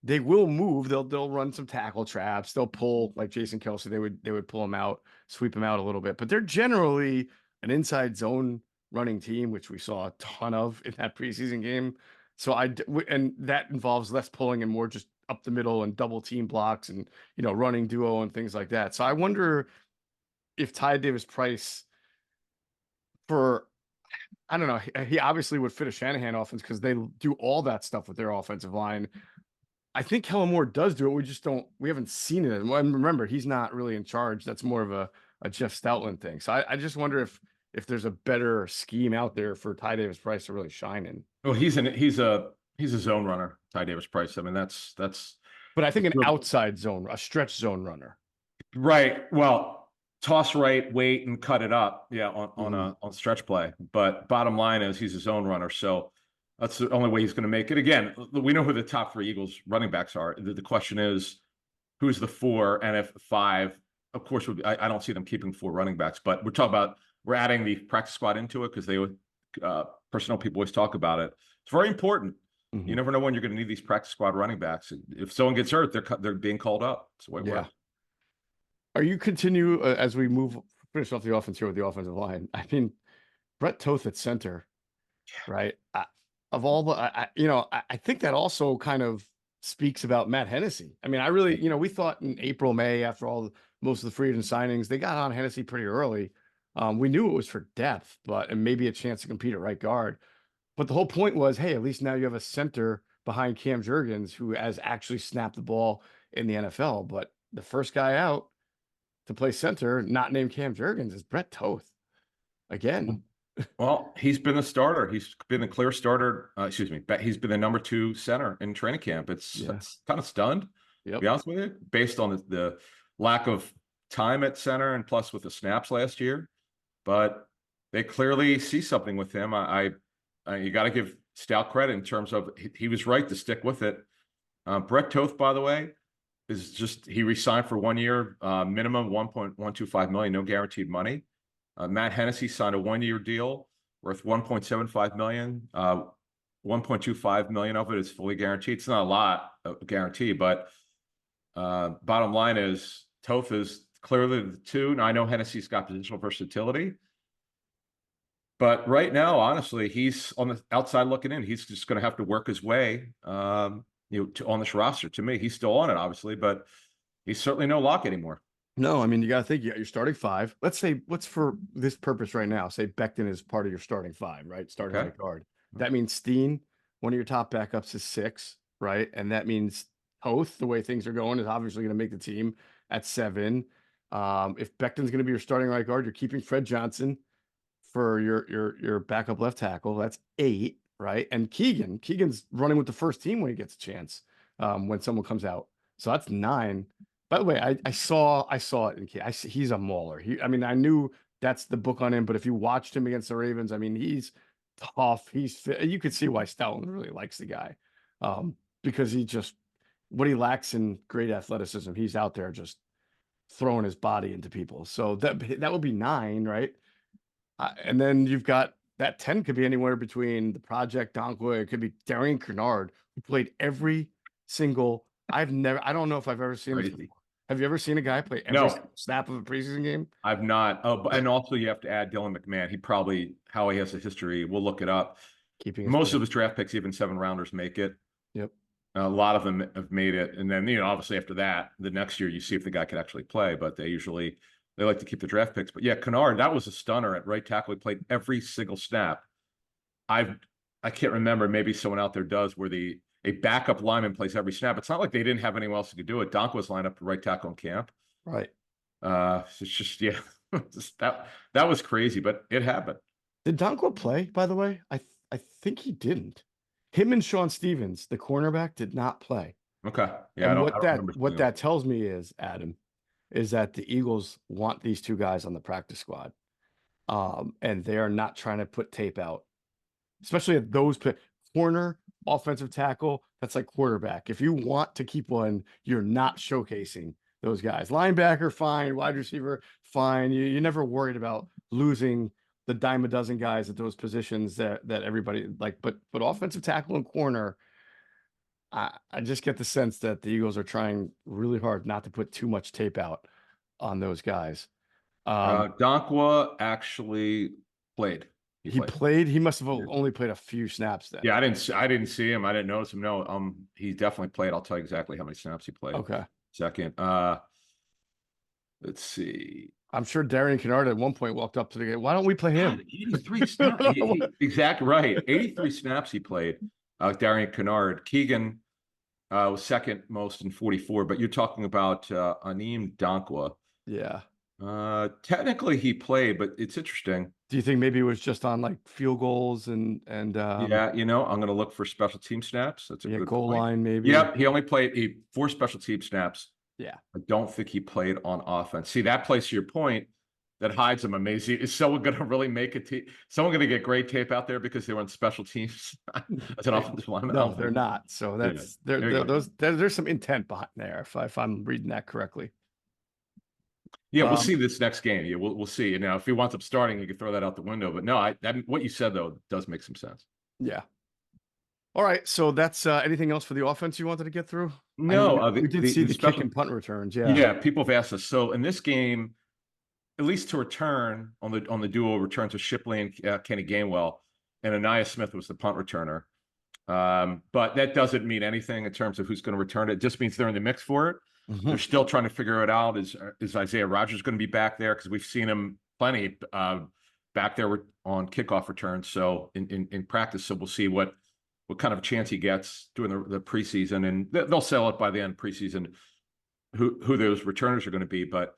they will move. They'll run some tackle traps. They'll pull like Jason Kelsey. They would pull him out, sweep him out a little bit, but they're generally an inside zone running team, which we saw a ton of in that preseason game. So and that involves less pulling and more just up the middle and double team blocks and, running duo and things like that. So I wonder if Ty Davis Price I don't know, he obviously would fit a Shanahan offense because they do all that stuff with their offensive line. I think Kellen Moore does do it. We haven't seen it. And remember, he's not really in charge. That's more of a Jeff Stoutland thing. So I just wonder if there's a better scheme out there for Ty Davis Price to really shine in. Well, he's a zone runner, Ty Davis Price. I mean, that's But I think an outside zone, a stretch zone runner. right. Well, toss right, wait, and cut it up. Yeah, on stretch play. But bottom line is he's a zone runner, so that's the only way he's going to make it. Again, we know who the top 3 Eagles running backs are. The question is, who's the 4, and if 5? Of course, I don't see them keeping 4 running backs, but we're adding the practice squad into it because they would personnel people always talk about it. It's very important. You never know when you're going to need these practice squad running backs. If someone gets hurt, they're being called up. That's the way it works. Are you as we finish off the offense here with the offensive line? I mean, Brett Toth at center, right? Of all the, I think that also kind of speaks about Matt Hennessy. I mean, I really, we thought in April, May, after most of the free agent signings, they got on Hennessy pretty early. We knew it was for depth, and maybe a chance to compete at right guard. But the whole point was, hey, at least now you have a center behind Cam Jurgens who has actually snapped the ball in the NFL. But the first guy out to play center, not named Cam Jurgens, is Brett Toth again. Well, he's been the starter. He's been the clear starter. He's been the number 2 center in training camp. It's kind of stunned, to be honest with you, based on the lack of time at center and plus with the snaps last year. But they clearly see something with him. You got to give Stout credit in terms of he was right to stick with it. Brett Toth, by the way, he re-signed for 1 year, minimum $1.125 million, no guaranteed money. Matt Hennessy signed a 1-year deal worth $1.75 million. $1.25 million of it is fully guaranteed. It's not a lot of guarantee, but bottom line is Toth is clearly the 2. Now I know Hennessy's got positional versatility, but right now, honestly, he's on the outside looking in. He's just going to have to work his way, on this roster. To me, he's still on it, obviously, but he's certainly no lock anymore. No, I mean, you got to think you got your starting 5. Let's for this purpose right now, say Becton is part of your starting 5, right? Starting right guard. That means Steen, one of your top backups, is 6, right? And that means Toth, the way things are going, is obviously going to make the team at 7. If Becton's going to be your starting right guard, you're keeping Fred Johnson for your backup left tackle. That's 8, right? And Keegan's running with the first team when he gets a chance, when someone comes out. So that's 9. By the way, I saw it in he's a mauler. I knew that's the book on him, but if you watched him against the Ravens, I mean, he's tough. He's fit. You could see why Stoutland really likes the guy, because what he lacks in great athleticism, he's out there just throwing his body into people. So that would be 9, right? And then you've got that 10 could be anywhere between the Project Donkwa. It could be Darian Kennard, who played every single. I don't know if I've ever seen this before. Have you ever seen a guy play every snap of a preseason game? I've not. Oh, and also you have to add Dylan McMahon. How he has a history. We'll look it up. Most of his draft picks, even 7-rounders, make it. Yep. A lot of them have made it. And then, obviously after that, the next year you see if the guy can actually play, but they like to keep the draft picks. But yeah, Kennard, that was a stunner at right tackle. He played every single snap. I can't remember, maybe someone out there does, where a backup lineman plays every snap. It's not like they didn't have anyone else who could do it. Donk was lined up to right tackle in camp. Right. It's just, that was crazy, but it happened. Did Donkwa play, by the way? I think he didn't. Him and Sean Stevens, the cornerback, did not play. Okay. Yeah. And what that tells me is, Adam, is that the Eagles want these 2 guys on the practice squad. And they are not trying to put tape out, especially at those corner, offensive tackle. That's like quarterback. If you want to keep one, you're not showcasing those guys. Linebacker, fine. Wide receiver, fine. You're never worried about losing the dime a dozen guys at those positions that everybody like. But offensive tackle and corner, I just get the sense that the Eagles are trying really hard not to put too much tape out on those guys. Donkwa actually played. He played. He must have only played a few snaps then. Yeah, I didn't see him. I didn't notice him. No, he definitely played. I'll tell you exactly how many snaps he played. Okay. Second. Let's see. I'm sure Darian Kennard at one point walked up to the game. Why don't we play him? 83 snaps. Exactly right. 83 snaps he played. Darian Kennard. Keegan was second most in 44, but you're talking about Aneem Donkwa. Yeah. Technically he played, but it's interesting. Do you think maybe it was just on like field goals and Yeah, you know, I'm going to look for special team snaps. That's a yeah, good goal point. line maybe? Yep, he only played 4 special team snaps. Yeah. I don't think he played on offense. See, that plays to your point that hides him amazing. Is someone going to really make a someone going to get great tape out there because they were on special teams as an offensive lineman? I No, don't they're think so. not. So Yeah, that's there you go. there's some intent behind there if I'm reading that correctly. Yeah, we'll see this next game. Yeah, we'll see. Now, if he wants up starting, he could throw that out the window. But no, what you said though does make some sense. Yeah. All right. So that's anything else for the offense you wanted to get through? I know No, we did see the kick special and punt returns. Yeah. yeah, people have asked us. So in this game, at least to return on the duo return to Shipley and Kenny Gainwell, and Anaya Smith was the punt returner. But that doesn't mean anything in terms of who's going to return it. It just means they're in the mix for it. They're still trying to figure it out. Is Isaiah Rodgers going to be back there? Because we've seen him plenty back there on kickoff returns. So in practice, so we'll see what kind of a chance he gets during the preseason, and they'll sell it by the end of preseason who those returners are going to be. But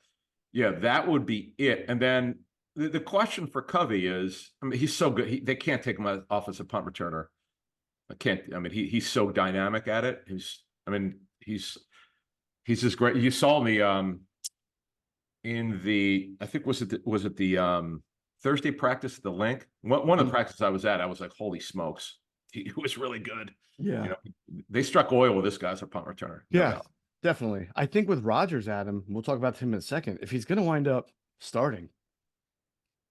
yeah, that would be it. And then the question for Covey is, I mean, he's so good. They can't take him off as a punt returner. He's so dynamic at it. He's just great. You saw me in the, I think was it the Thursday practice at the Link? One of the practices I was at, I was like, holy smokes, he was really good. Yeah. You know, they struck oil with this guy as a punt returner. No Yeah, doubt. definitely. I think with Rodgers, Adam, we'll talk about him in a second. If he's going to wind up starting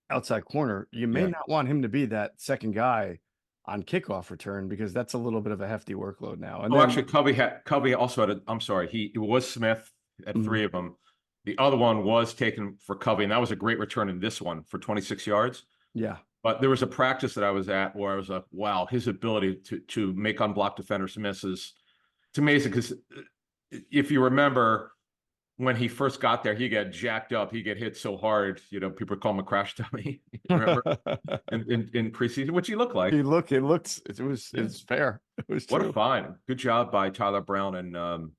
outside corner, you may Yeah. not want him to be that second guy on kickoff return because that's a little bit of a hefty workload now. And Actually, Covey also had I'm sorry, it was Smith at 3 of them. The other one was taken for Covey, and that was a great return in this one for 26 yards. yeah, But there was a practice that I was at where I was like, wow, his ability to make unblocked defenders miss is it's amazing. Because if you remember when he first got there, he got jacked up. He get hit so hard, you know, people call him a crash dummy. Remember in preseason, which he looked like. it was fair. It was What true. a find. Good job by Tyler Brown and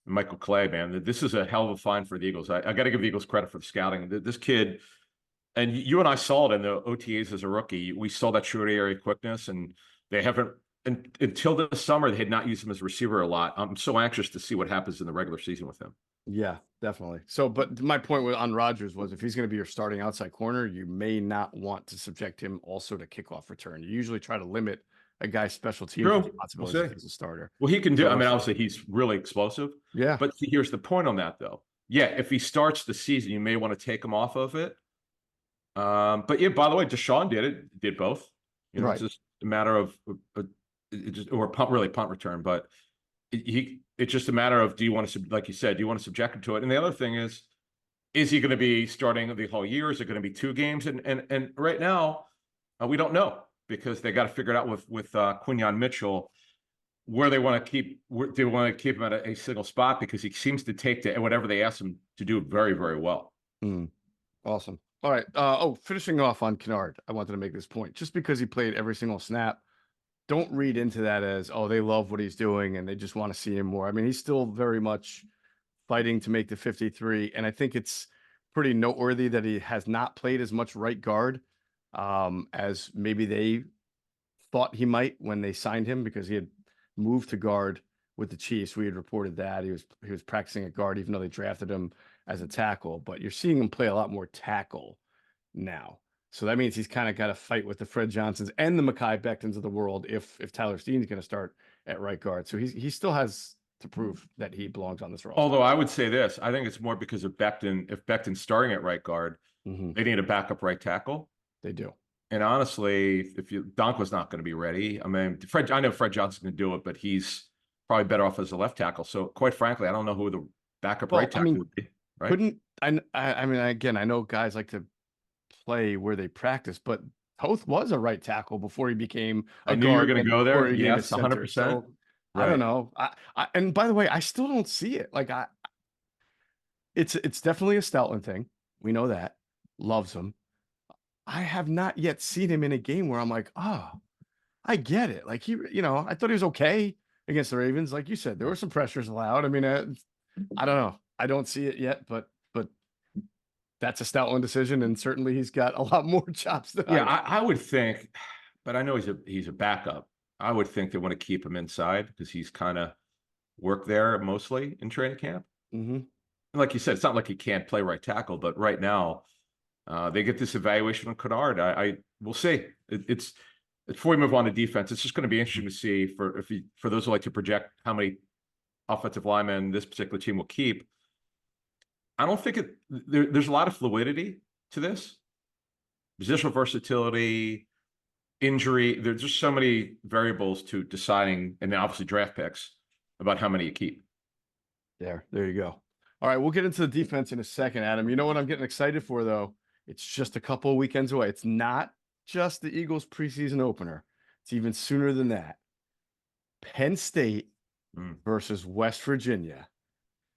Michael Clay, man. This is a hell of a find for the Eagles. I got to give the Eagles credit for the scouting. This kid, and you and I saw it in the OTAs as a rookie. We saw that short area quickness, and they haven't until this summer. They had not used him as a receiver a lot. I'm so anxious to see what happens in the regular season with him. Yeah, definitely. So, but my point on Rodgers was if he's going to be your starting outside corner, you may not want to subject him also to kickoff return. You usually try to limit a guy's special team responsibilities if he's a starter. Well, he can do. I mean, obviously he's really explosive. Yeah. But see, here's the point on that, though. Yeah, if he starts the season, you may want to take him off of it. But yeah, by the way, Deshaun did both. You know, right. It's just a matter of punt return. But it's just a matter of, do you want to, like you said, do you want to subject him to it? And the other thing is he going to be starting the whole year? Is it going to be 2 games? And right now, we don't know because they got to figure it out with Quinyon Mitchell where they want to keep. They want to keep him at a single spot because he seems to take to whatever they ask him to do very, very well. Awesome. All right. Finishing off on Kennard, I wanted to make this point. Just because he played every single snap, don't read into that as, oh, they love what he's doing and they just want to see him more. I mean, he's still very much fighting to make the 53. And I think it's pretty noteworthy that he has not played as much right guard as maybe they thought he might when they signed him because he had moved to guard with the Chiefs. We had reported that he was practicing at guard, even though they drafted him as a tackle, but you're seeing him play a lot more tackle now. So that means he's kind of got to fight with the Fred Johnsons and the Mekhi Bectons of the world if Tyler Steen's going to start at right guard. So he still has to prove that he belongs on this roster. Although I would say this, I think it's more because of Becton. If Becton's starting at right guard, they need a backup right tackle. They do. And honestly, Donko's not going to be ready. I mean, I know Fred Johnson's going to do it, but he's probably better off as a left tackle. So quite frankly, I don't know who the backup right tackle would be. Right? I mean, again, I know guys like to play where they practice, but Toth was a right tackle before he became I knew you were going to go there. Yes, 100%. So, right. I don't know. And by the way, I still don't see it. Like it's definitely a Stoutland thing. We know that. Loves him. I have not yet seen him in a game where I'm like, oh, I get it. Like I thought he was okay against the Ravens. Like you said, there were some pressures allowed. I mean, I don't know. I don't see it yet, but that's a Stoutland decision, and certainly he's got a lot more chops than Yeah, I. I would think, but I know he's a backup. I would think they want to keep him inside because he's kind of worked there mostly in training camp. Mm-hmm. Like you said, it's not like he can't play right tackle, but right now they get this evaluation on Kennard. I we'll see. It's before we move on to defense. It's just going to be interesting to see for those who like to project how many offensive linemen this particular team will keep. I don't think there's a lot of fluidity to this, positional versatility, injury. There's just so many variables to deciding, and then obviously draft picks about how many you keep. There you go. All right, we'll get into the defense in a second, Adam. You know what I'm getting excited for, though? It's just a couple of weekends away. It's not just the Eagles preseason opener. It's even sooner than that. Penn State versus West Virginia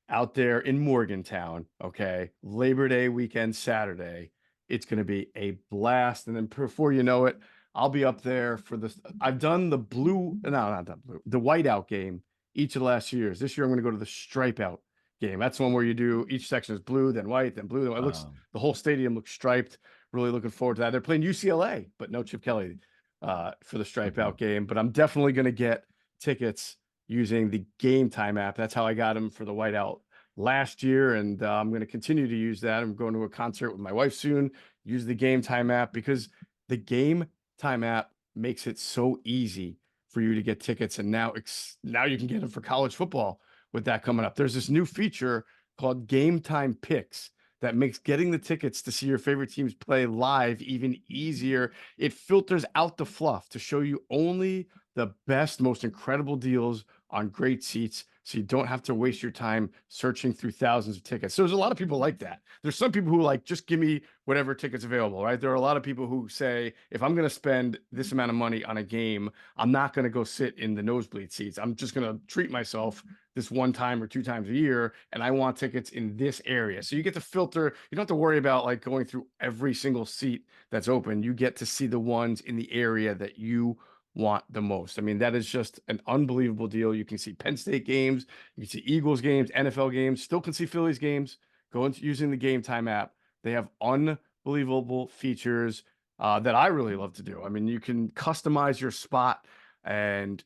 out there in Morgantown, okay? Labor Day weekend, Saturday. It's going to be a blast. And then before you know it, I'll be up there for this. I've done the the whiteout game each of the last years. This year, I'm going to go to the stripe out game. That's one where you do each section is blue, then white, then blue. Then white. It looks the whole stadium looks striped. Really looking forward to that. They're playing UCLA, but no Chip Kelly for the stripe out game. But I'm definitely going to get tickets using the Game Time app. That's how I got them for the whiteout last year, and I'm going to continue to use that. I'm going to a concert with my wife soon. Use the Game Time app because the Game Time app makes it so easy for you to get tickets, and now you can get them for college football with that coming up. There's this new feature called Game Time Picks that makes getting the tickets to see your favorite teams play live even easier. It filters out the fluff to show you only the best, most incredible deals on great seats, so you don't have to waste your time searching through thousands of tickets. So there's a lot of people like that. There's some people who like, just give me whatever tickets available, right? There are a lot of people who say, if I'm going to spend this amount of money on a game, I'm not going to go sit in the nosebleed seats. I'm just going to treat myself this one time or two times a year, and I want tickets in this area. So you get to filter. You don't have to worry about like going through every single seat that's open. You get to see the ones in the area that you want the most. I mean, that is just an unbelievable deal. You can see Penn State games, you can see Eagles games, NFL games, still can see Phillies games. Go into using the Game Time app. They have unbelievable features that I really love to do. I mean, you can customize your spot, and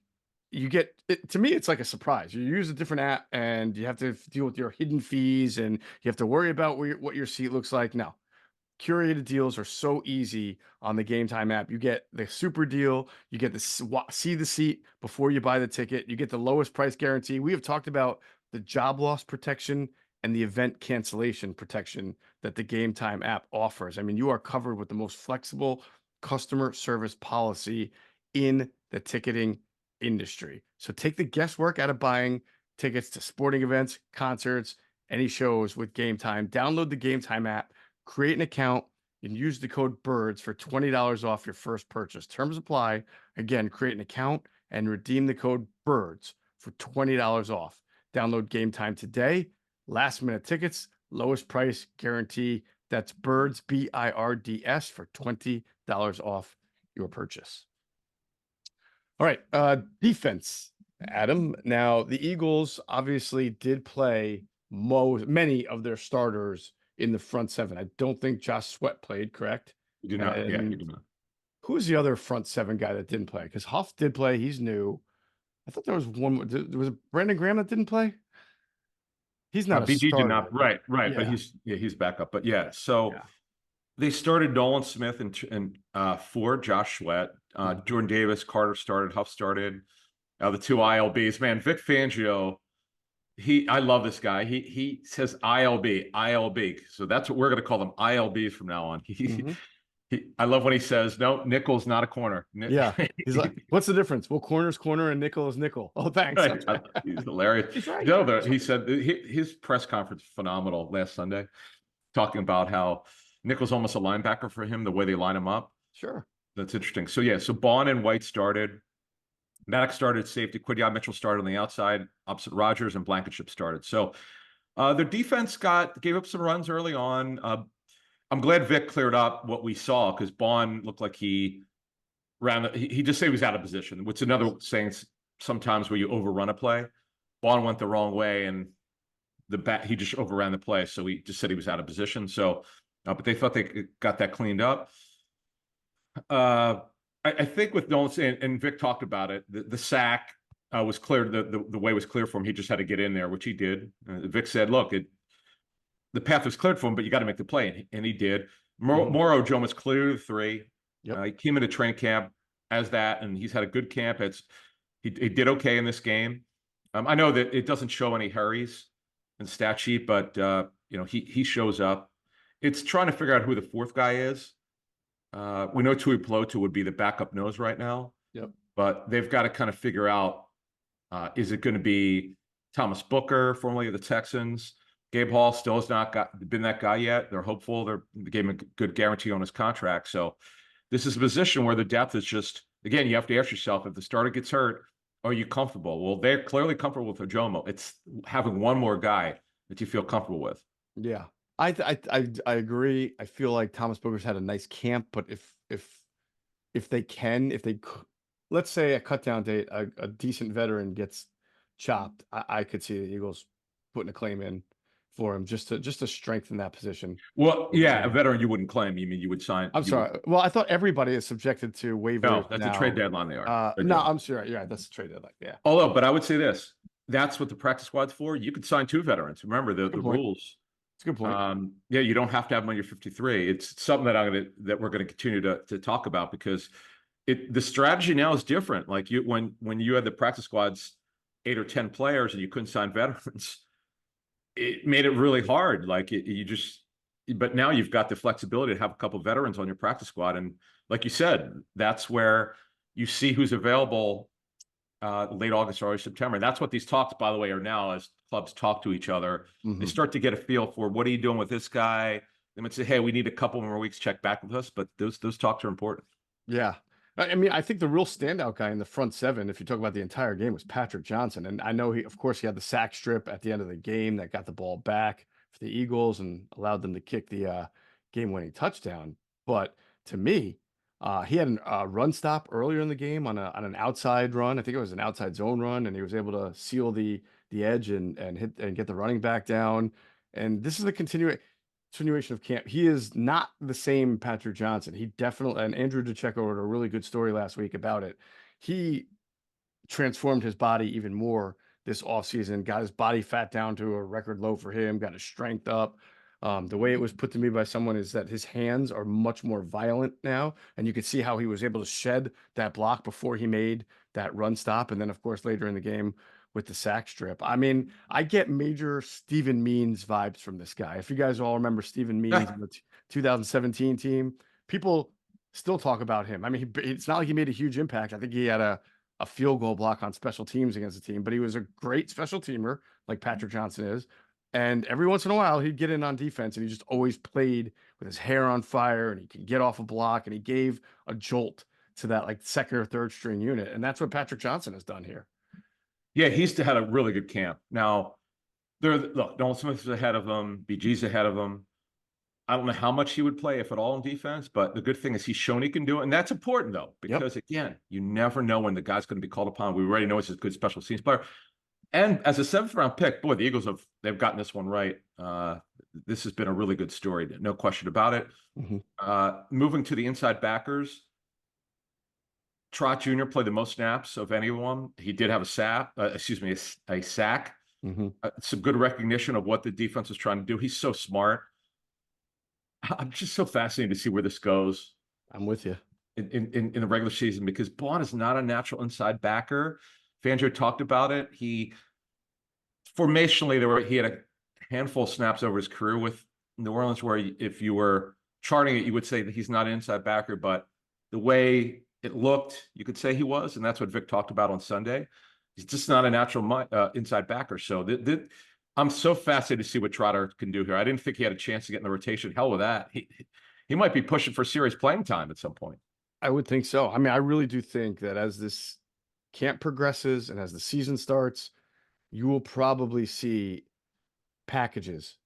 you get it. To me, it's like a surprise. You use a different app and you have to deal with your hidden fees, and you have to worry about what your seat looks like. No, curated deals are so easy on the Game Time app. You get the super deal. You get to see the seat before you buy the ticket. You get the lowest price guarantee. We have talked about the job loss protection and the event cancellation protection that the Game Time app offers. I mean, you are covered with the most flexible customer service policy in the ticketing industry. So take the guesswork out of buying tickets to sporting events, concerts, any shows with Game Time. Download the Game Time app, create an account, and use the code BIRDS for $20 off your first purchase. Terms apply. Again, create an account and redeem the code BIRDS for $20 off. Download Game Time today. Last minute tickets, lowest price guarantee. That's BIRDS, BIRDS, for $20 off your purchase. All right, defense, Adam. Now, the Eagles obviously did play many of their starters in the front seven. I don't think Josh Sweat played, correct? You do not. Yeah, you do not. Who's the other front seven guy that didn't play? Because Huff did play. He's new. I thought there was one. There was Brandon Graham that didn't play. He's not a BG starter. did not. Right. Yeah. But he's back up. But yeah, so they started Nolan Smith and for Josh Sweat. Jordan Davis, Carter started. Huff started. The two ILBs. Man, Vic Fangio. I love this guy. He says ILB. So that's what we're going to call them, ILBs from now on. I love when he says, no, nickel's not a corner. Yeah. He's like, what's the difference? Well, corner's corner and nickel is nickel. Oh, thanks. Right. He's hilarious. He's right. No, he said his press conference phenomenal last Sunday, talking about how nickel's almost a linebacker for him, the way they line him up. Sure. That's interesting. So yeah, so Bond and White started. Maddox started safety. Quidyard Mitchell started on the outside, opposite Rogers, and Blankenship started. So their defense gave up some runs early on. I'm glad Vic cleared up what we saw, because Bond looked like he just said he was out of position, which is another saying sometimes where you overrun a play. Bond went the wrong way, and he just overran the play, so he just said he was out of position. So but they thought they got that cleaned up. I think with Nolan, and Vic talked about it, the sack was clear. The way was clear for him. He just had to get in there, which he did. Vic said, "Look, the path was cleared for him, but you got to make the play," and he did. Morrow Joe was clear to 3. Yep. He came into training camp as that, and he's had a good camp. He did okay in this game. I know that it doesn't show any hurries in stat sheet, but he shows up. It's trying to figure out who the fourth guy is. We know Tui Pelotu would be the backup nose right now. Yep. But they've got to kind of figure out, is it going to be Thomas Booker, formerly of the Texans? Gabe Hall still has not been that guy yet. They're hopeful. They gave him a good guarantee on his contract. So this is a position where the depth is just, again, you have to ask yourself, if the starter gets hurt, are you comfortable? Well, they're clearly comfortable with Ojomo. It's having one more guy that you feel comfortable with. Yeah. I agree. I feel like Thomas Booker's had a nice camp, but if they let's say a cut down date, a decent veteran gets chopped, I could see the Eagles putting a claim in for him just to strengthen that position. Well, yeah, a veteran you wouldn't claim. You mean you would sign? I'm sorry. Well, I thought everybody is subjected to waivers. No, that's now. a trade deadline. They are. No, I'm sure. Yeah, that's a trade deadline. Yeah. Although, but I would say this: that's what the practice squad's for. You could sign 2 veterans. Remember the rules. It's a good point. Yeah, you don't have to have them on your 53. It's something that we're gonna continue to talk about, because the strategy now is different. Like when you had the practice squads 8 or 10 players and you couldn't sign veterans, it made it really hard. Like but now you've got the flexibility to have a couple of veterans on your practice squad, and like you said, that's where you see who's available late August or early September. And that's what these talks, by the way, are now. As clubs talk to each other, they start to get a feel for, what are you doing with this guy? They might say, hey, we need a couple more weeks, check back with us. But those talks are important. Yeah. I mean, I think the real standout guy in the front 7, if you talk about the entire game, was Patrick Johnson. And I know he had the sack strip at the end of the game that got the ball back for the Eagles and allowed them to kick the game-winning touchdown. But to me, he had a run stop earlier in the game on an outside run. I think it was an outside zone run, and he was able to seal the edge and hit and get the running back down. And this is a continuation of camp. He is not the same Patrick Johnson. He definitely, and Andrew DeCecco wrote a really good story last week about it. He transformed his body even more this offseason, got his body fat down to a record low for him, got his strength up. The way it was put to me by someone is that his hands are much more violent now, and you could see how he was able to shed that block before he made that run stop. And then, of course, later in the game with the sack strip. I mean, I get major Steven Means vibes from this guy. If you guys all remember Steven Means in the 2017 team, people still talk about him. I mean, it's not like he made a huge impact. I think he had a field goal block on special teams against the team, but he was a great special teamer, like Patrick Johnson is. And every once in a while, he'd get in on defense, and he just always played with his hair on fire, and he could get off a block, and he gave a jolt to that like second or third string unit. And that's what Patrick Johnson has done here. Yeah, he's had a really good camp. Now, Nolan Smith's ahead of him. BG's ahead of him. I don't know how much he would play, if at all, in defense, but the good thing is he's shown he can do it. And that's important, though, because, again, you never know when the guy's going to be called upon. We already know he's a good special teams player. And as a 7th-round pick, boy, the Eagles they've gotten this one right. This has been a really good story, no question about it. Moving to the inside backers, Trot Jr. played the most snaps of anyone. He did have a sack. Some good recognition of what the defense was trying to do. He's so smart. I'm just so fascinated to see where this goes. I'm with you. In the regular season, because Bond is not a natural inside backer. Fangio talked about it. Formationally, he had a handful of snaps over his career with New Orleans, where if you were charting it, you would say that he's not an inside backer, but the way it looked, you could say he was, and that's what Vic talked about on Sunday. He's just not a natural inside backer. So I'm so fascinated to see what Trotter can do here. I didn't think he had a chance to get in the rotation. Hell with that. He might be pushing for serious playing time at some point. I would think so. I mean, I really do think that as this camp progresses and as the season starts, you will probably see packages,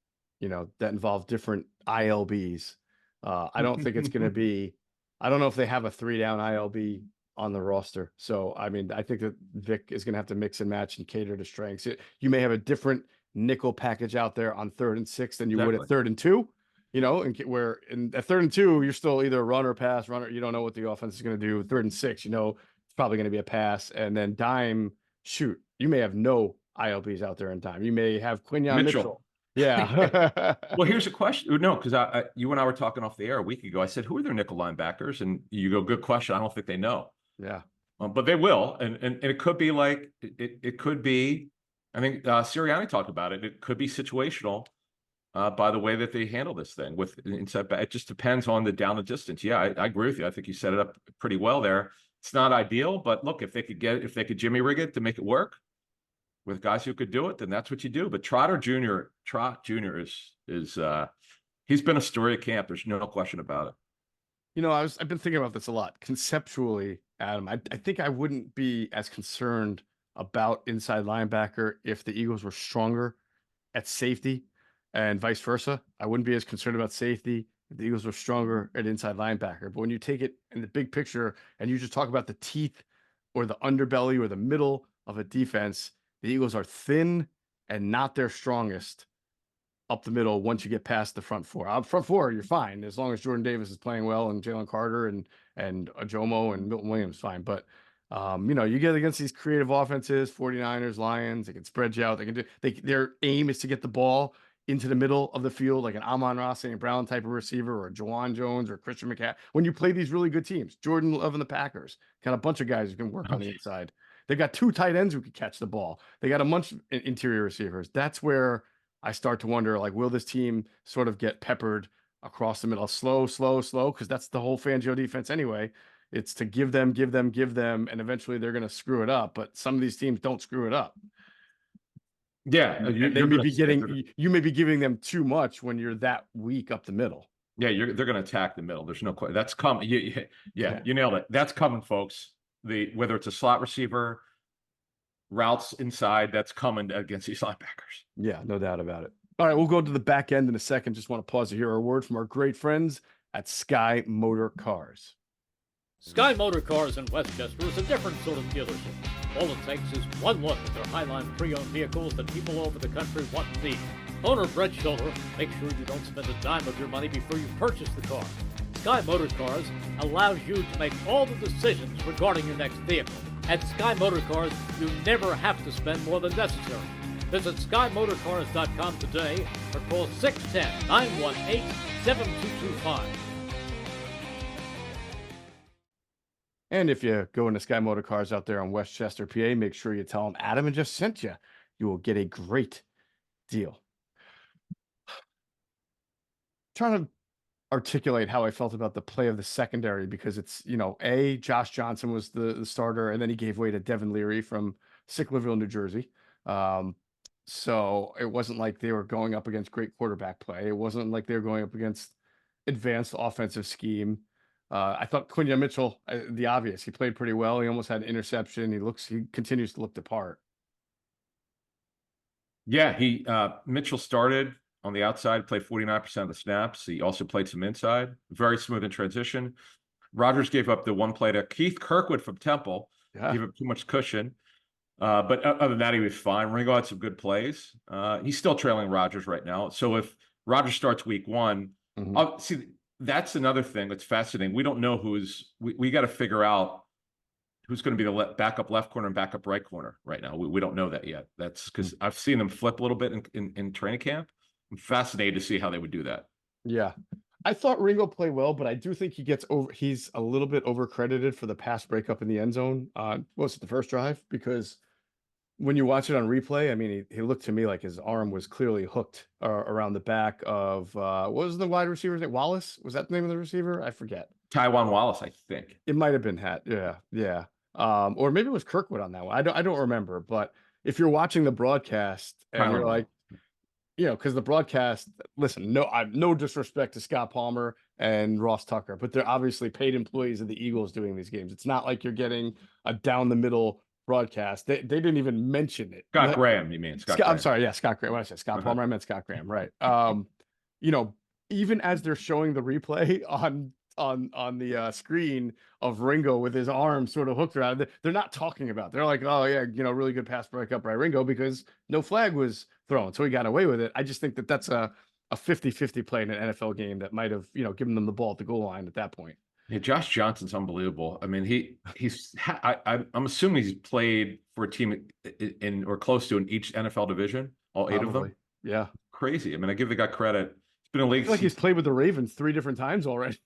that involve different ILBs. I don't think it's going to be, I don't know if they have a 3-down ILB on the roster. So, I mean, I think that Vic is going to have to mix and match and cater to strengths. You may have a different nickel package out there on 3rd and 6 than you would at 3rd and 2. and where in at 3rd and 2, you're still either run or pass, run or you don't know what the offense is going to do. 3rd and 6, it's probably going to be a pass, and then dime shoot. You may have no ILBs out there in dime. You may have Quinyon Mitchell. Yeah. Well, here's a question. No, because you and I were talking off the air a week ago. I said, who are their nickel linebackers? And you go, good question. I don't think they know. Yeah. But they will. And it could be like, it could be, I think Sirianni talked about it. It could be situational by the way that they handle this thing with inside back. It just depends on the down the distance. Yeah, I agree with you. I think you set it up pretty well there. It's not ideal, but look, if they could Jimmy rig it to make it work with guys who could do it, then that's what you do. But Trot Jr. is he's been a story at camp. There's no question about it. I've been thinking about this a lot conceptually, Adam. I think I wouldn't be as concerned about inside linebacker if the Eagles were stronger at safety and vice versa. I wouldn't be as concerned about safety if the Eagles were stronger at inside linebacker. But when you take it in the big picture and you just talk about the teeth or the underbelly or the middle of a defense, the Eagles are thin and not their strongest up the middle once you get past the front four. Front four, you're fine as long as Jordan Davis is playing well and Jalen Carter and Ajomo and Milton Williams, fine. But you get against these creative offenses, 49ers, Lions, they can spread you out. Their aim is to get the ball into the middle of the field, like an Amon-Ra St. Brown type of receiver, or a Jawan Jones or Christian McCaffrey. When you play these really good teams, Jordan Love and the Packers, got a bunch of guys who can work on the inside. They've got 2 tight ends who can catch the ball. They got a bunch of interior receivers. That's where I start to wonder, like, will this team sort of get peppered across the middle, slow, because that's the whole Fangio defense anyway. It's to give them, and eventually they're going to screw it up. But some of these teams don't screw it up. Yeah, you may be giving them too much when you're that weak up the middle. Yeah, they're going to attack the middle. There's no question. That's coming. Yeah, you nailed it. That's coming, folks. Whether it's a slot receiver, routes inside, that's coming against these linebackers. Yeah, no doubt about it. All right, we'll go to the back end in a second. Just want to pause to hear a word from our great friends at Sky Motor Cars. Sky Motor Cars in Westchester is a different sort of dealership. All it takes is one look at their Highline pre-owned vehicles that people over the country want and need. Owner Brett Schiller, make sure you don't spend a dime of your money before you purchase the car. Sky Motor Cars allows you to make all the decisions regarding your next vehicle. At Sky Motor Cars, you never have to spend more than necessary. Visit SkyMotorCars.com today or call 610-918-7225. And if you go into Sky Motor Cars out there on Westchester, PA, make sure you tell them Adam and Jeff sent you. You will get a great deal. Trying to articulate how I felt about the play of the secondary, because it's, Josh Johnson was the starter, and then he gave way to Devin Leary from Sicklerville, New Jersey. So it wasn't like they were going up against great quarterback play. It wasn't like they were going up against advanced offensive scheme. I thought Quinyon Mitchell, the obvious, he played pretty well. He almost had an interception. He continues to look the part. Yeah, Mitchell started on the outside, played 49% of the snaps. He also played some inside. Very smooth in transition. Rodgers gave up the one play to Keith Kirkwood from Temple. Yeah. Gave up too much cushion. But other than that, he was fine. Ringo had some good plays. He's still trailing Rodgers right now. So if Rodgers starts week 1, see, that's another thing that's fascinating. We don't know we got to figure out who's going to be the backup left corner and backup right corner right now. We don't know that yet. That's because I've seen them flip a little bit in training camp. I'm fascinated to see how they would do that. Yeah. I thought Ringo played well, but I do think he's a little bit overcredited for the pass breakup in the end zone. Was it the first drive? Because when you watch it on replay, I mean, he looked to me like his arm was clearly hooked around the back of, what was the wide receiver's name? Wallace? Was that the name of the receiver? I forget. Taiwan Wallace, I think. It might have been Hat. Yeah. Or maybe it was Kirkwood on that one. I don't remember. But if you're watching the broadcast and you're like, because the broadcast, listen, no disrespect to Scott Palmer and Ross Tucker, but they're obviously paid employees of the Eagles doing these games. It's not like you're getting a down the middle broadcast. They didn't even mention it. Scott Graham, you mean? Scott Graham. I'm sorry, yeah, Scott Graham. When I said Scott Palmer, I meant Scott Graham, right? Even as they're showing the replay on the screen of Ringo with his arm sort of hooked around it, they're not talking about it. They're like, oh yeah, really good pass breakup by Ringo because no flag was thrown, so he got away with it. I just think that's a a 50-50 play in an NFL game that might have, given them the ball at the goal line at that point. Yeah, Josh Johnson's unbelievable. I mean, I'm assuming he's played for a team in or close to in each NFL division, all 8 of Probably. them. Yeah. Crazy. I mean, I give the guy credit. He's been in the I league. feel like he's played with the Ravens 3 different times already.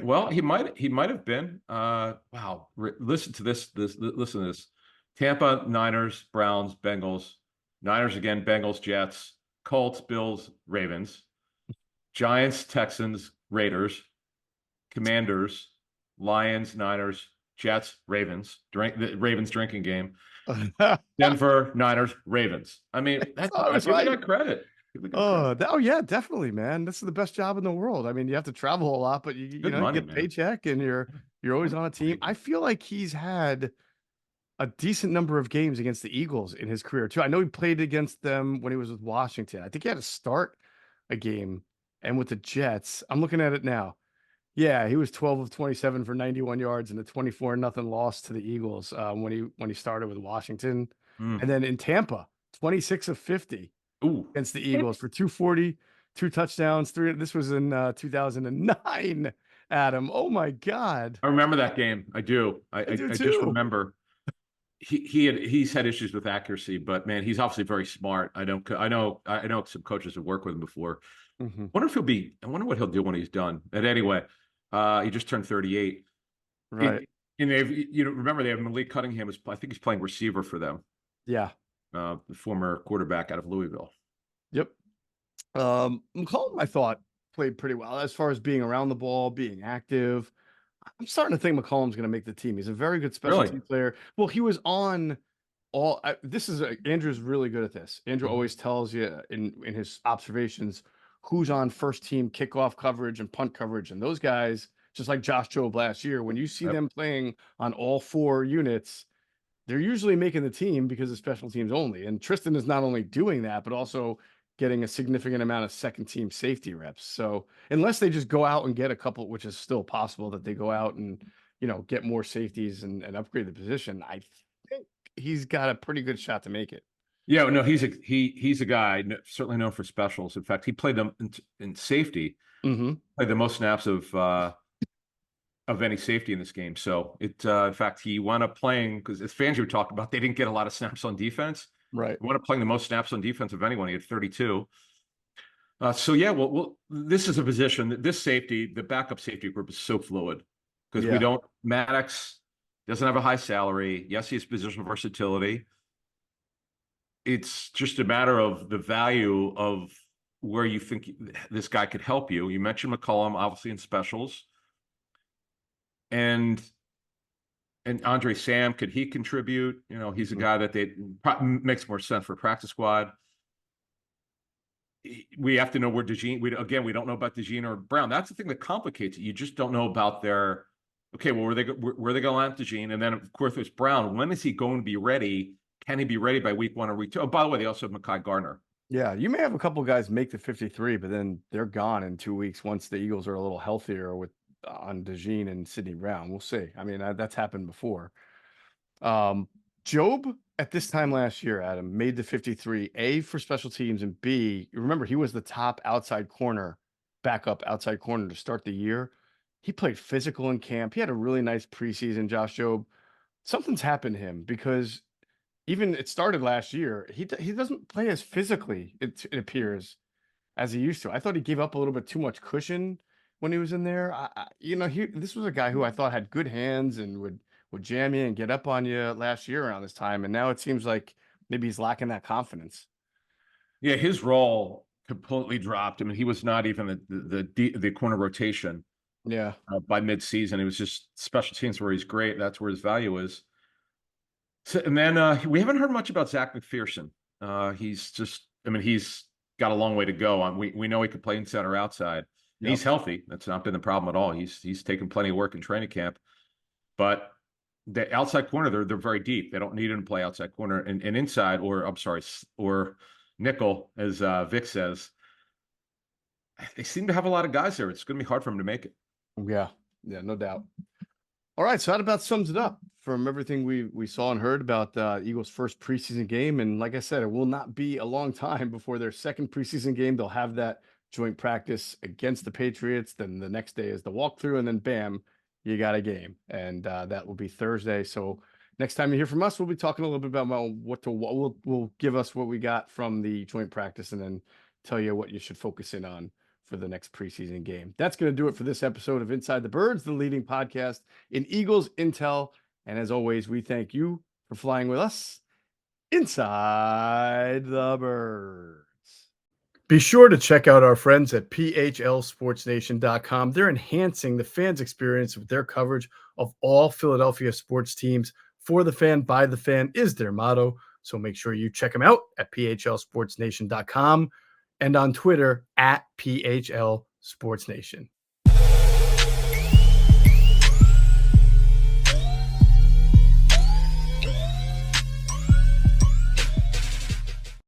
Well, he might have been. Wow. Listen to this. Listen to this. Tampa, Niners, Browns, Bengals, Niners again, Bengals, Jets, Colts, Bills, Ravens, Giants, Texans, Raiders, Commanders, Lions, Niners, Jets, Ravens. The Ravens drinking game. Denver, Niners, Ravens. I mean, I that's give right. the guy credit. Oh yeah, definitely, man. This is the best job in the world. I mean, you have to travel a lot, but you Good money, get a man. paycheck and you're always on a team. I feel like he's had a decent number of games against the Eagles in his career too. I know he played against them when he was with Washington. I think he had to start a game, and with the Jets, I'm looking at it now. Yeah, he was 12 of 27 for 91 yards and a 24-0 loss to the Eagles when he started with Washington. Mm. And then in Tampa, 26 of 50 against the Eagles for 240, 2 touchdowns, 3. This was in 2009, Adam. Oh my God. I remember that game. I do. I do I too. just remember he's had issues with accuracy, but man, he's obviously very smart. I know some coaches have worked with him before. Mm-hmm. I wonder what he'll do when he's done. And anyway, he just turned 38. Right. And remember they have Malik Cunningham I think he's playing receiver for them. Yeah. The former quarterback out of Louisville. Yep. McCollum, I thought, played pretty well as far as being around the ball, being active. I'm starting to think McCollum's going to make the team. He's a very good special team player. Well, he was on all. Andrew's really good at this. Andrew always tells you in his observations who's on first team kickoff coverage and punt coverage, and those guys, just like Josh Jobe last year, when you see them playing on all 4 units, they're usually making the team because of special teams only. And Tristan is not only doing that, but also getting a significant amount of second team safety reps. So unless they just go out and get a couple, which is still possible that they go out and, get more safeties and upgrade the position, I think he's got a pretty good shot to make it. Yeah, no, he's a guy certainly known for specials. In fact, he played them in safety. Mm-hmm. Played the most snaps of any safety in this game. So in fact, he wound up playing because as Fangio talked about, they didn't get a lot of snaps on defense. Right. He wound up playing the most snaps on defense of anyone. He had 32. So yeah, well, this is a position that this safety, the backup safety group is so fluid because Maddox doesn't have a high salary. Yes, he has positional versatility. It's just a matter of the value of where you think this guy could help you. You mentioned McCollum, obviously in specials. And Andre Sam, could he contribute? He's a guy that makes more sense for practice squad. We have to know where DeJean. We don't know about DeJean or Brown. That's the thing that complicates it. You just don't know about their. Okay, well, where they going to land DeJean, and then of course there's Brown. When is he going to be ready? Can he be ready by week 1 or week 2? Oh, by the way, they also have Mekhi Garner. Yeah, you may have a couple guys make the 53, but then they're gone in 2 weeks once the Eagles are a little healthier on DeJean and Sidney Brown. We'll see. I mean, that's happened before. Jobe at this time last year, Adam, made the 53, A, for special teams, and B, remember, he was the top backup outside corner to start the year. He played physical in camp. He had a really nice preseason, Josh Jobe. Something's happened to him because even it started last year. He doesn't play as physically, it appears, as he used to. I thought he gave up a little bit too much cushion when he was in there. This was a guy who I thought had good hands and would jam you and get up on you last year around this time. And now it seems like maybe he's lacking that confidence. Yeah, his role completely dropped. I mean, he was not even the corner rotation. Yeah. By mid-season, it was just special teams where he's great. That's where his value is. So, and then we haven't heard much about Zach McPherson. He's got a long way to go. We know he could play inside or outside. Yep. He's healthy. That's not been the problem at all. He's taken plenty of work in training camp. But the outside corner, they're very deep. They don't need him to play outside corner and inside, or nickel, as Vic says. They seem to have a lot of guys there. It's going to be hard for him to make it. Yeah, no doubt. All right, so that about sums it up from everything we saw and heard about Eagles' first preseason game. And like I said, it will not be a long time before their second preseason game. They'll have that joint practice against the Patriots. Then the next day is the walkthrough, and then bam, you got a game. And that will be Thursday. So next time you hear from us, we'll be talking a little bit about we'll give us what we got from the joint practice and then tell you what you should focus in on for the next preseason game. That's going to do it for this episode of Inside the Birds, the leading podcast in Eagles intel. And as always, we thank you for flying with us inside the Birds. Be sure to check out our friends at PHLSportsNation.com. They're enhancing the fans' experience with their coverage of all Philadelphia sports teams. For the fan, by the fan is their motto. So make sure you check them out at PHLSportsNation.com and on Twitter at PHLSportsNation.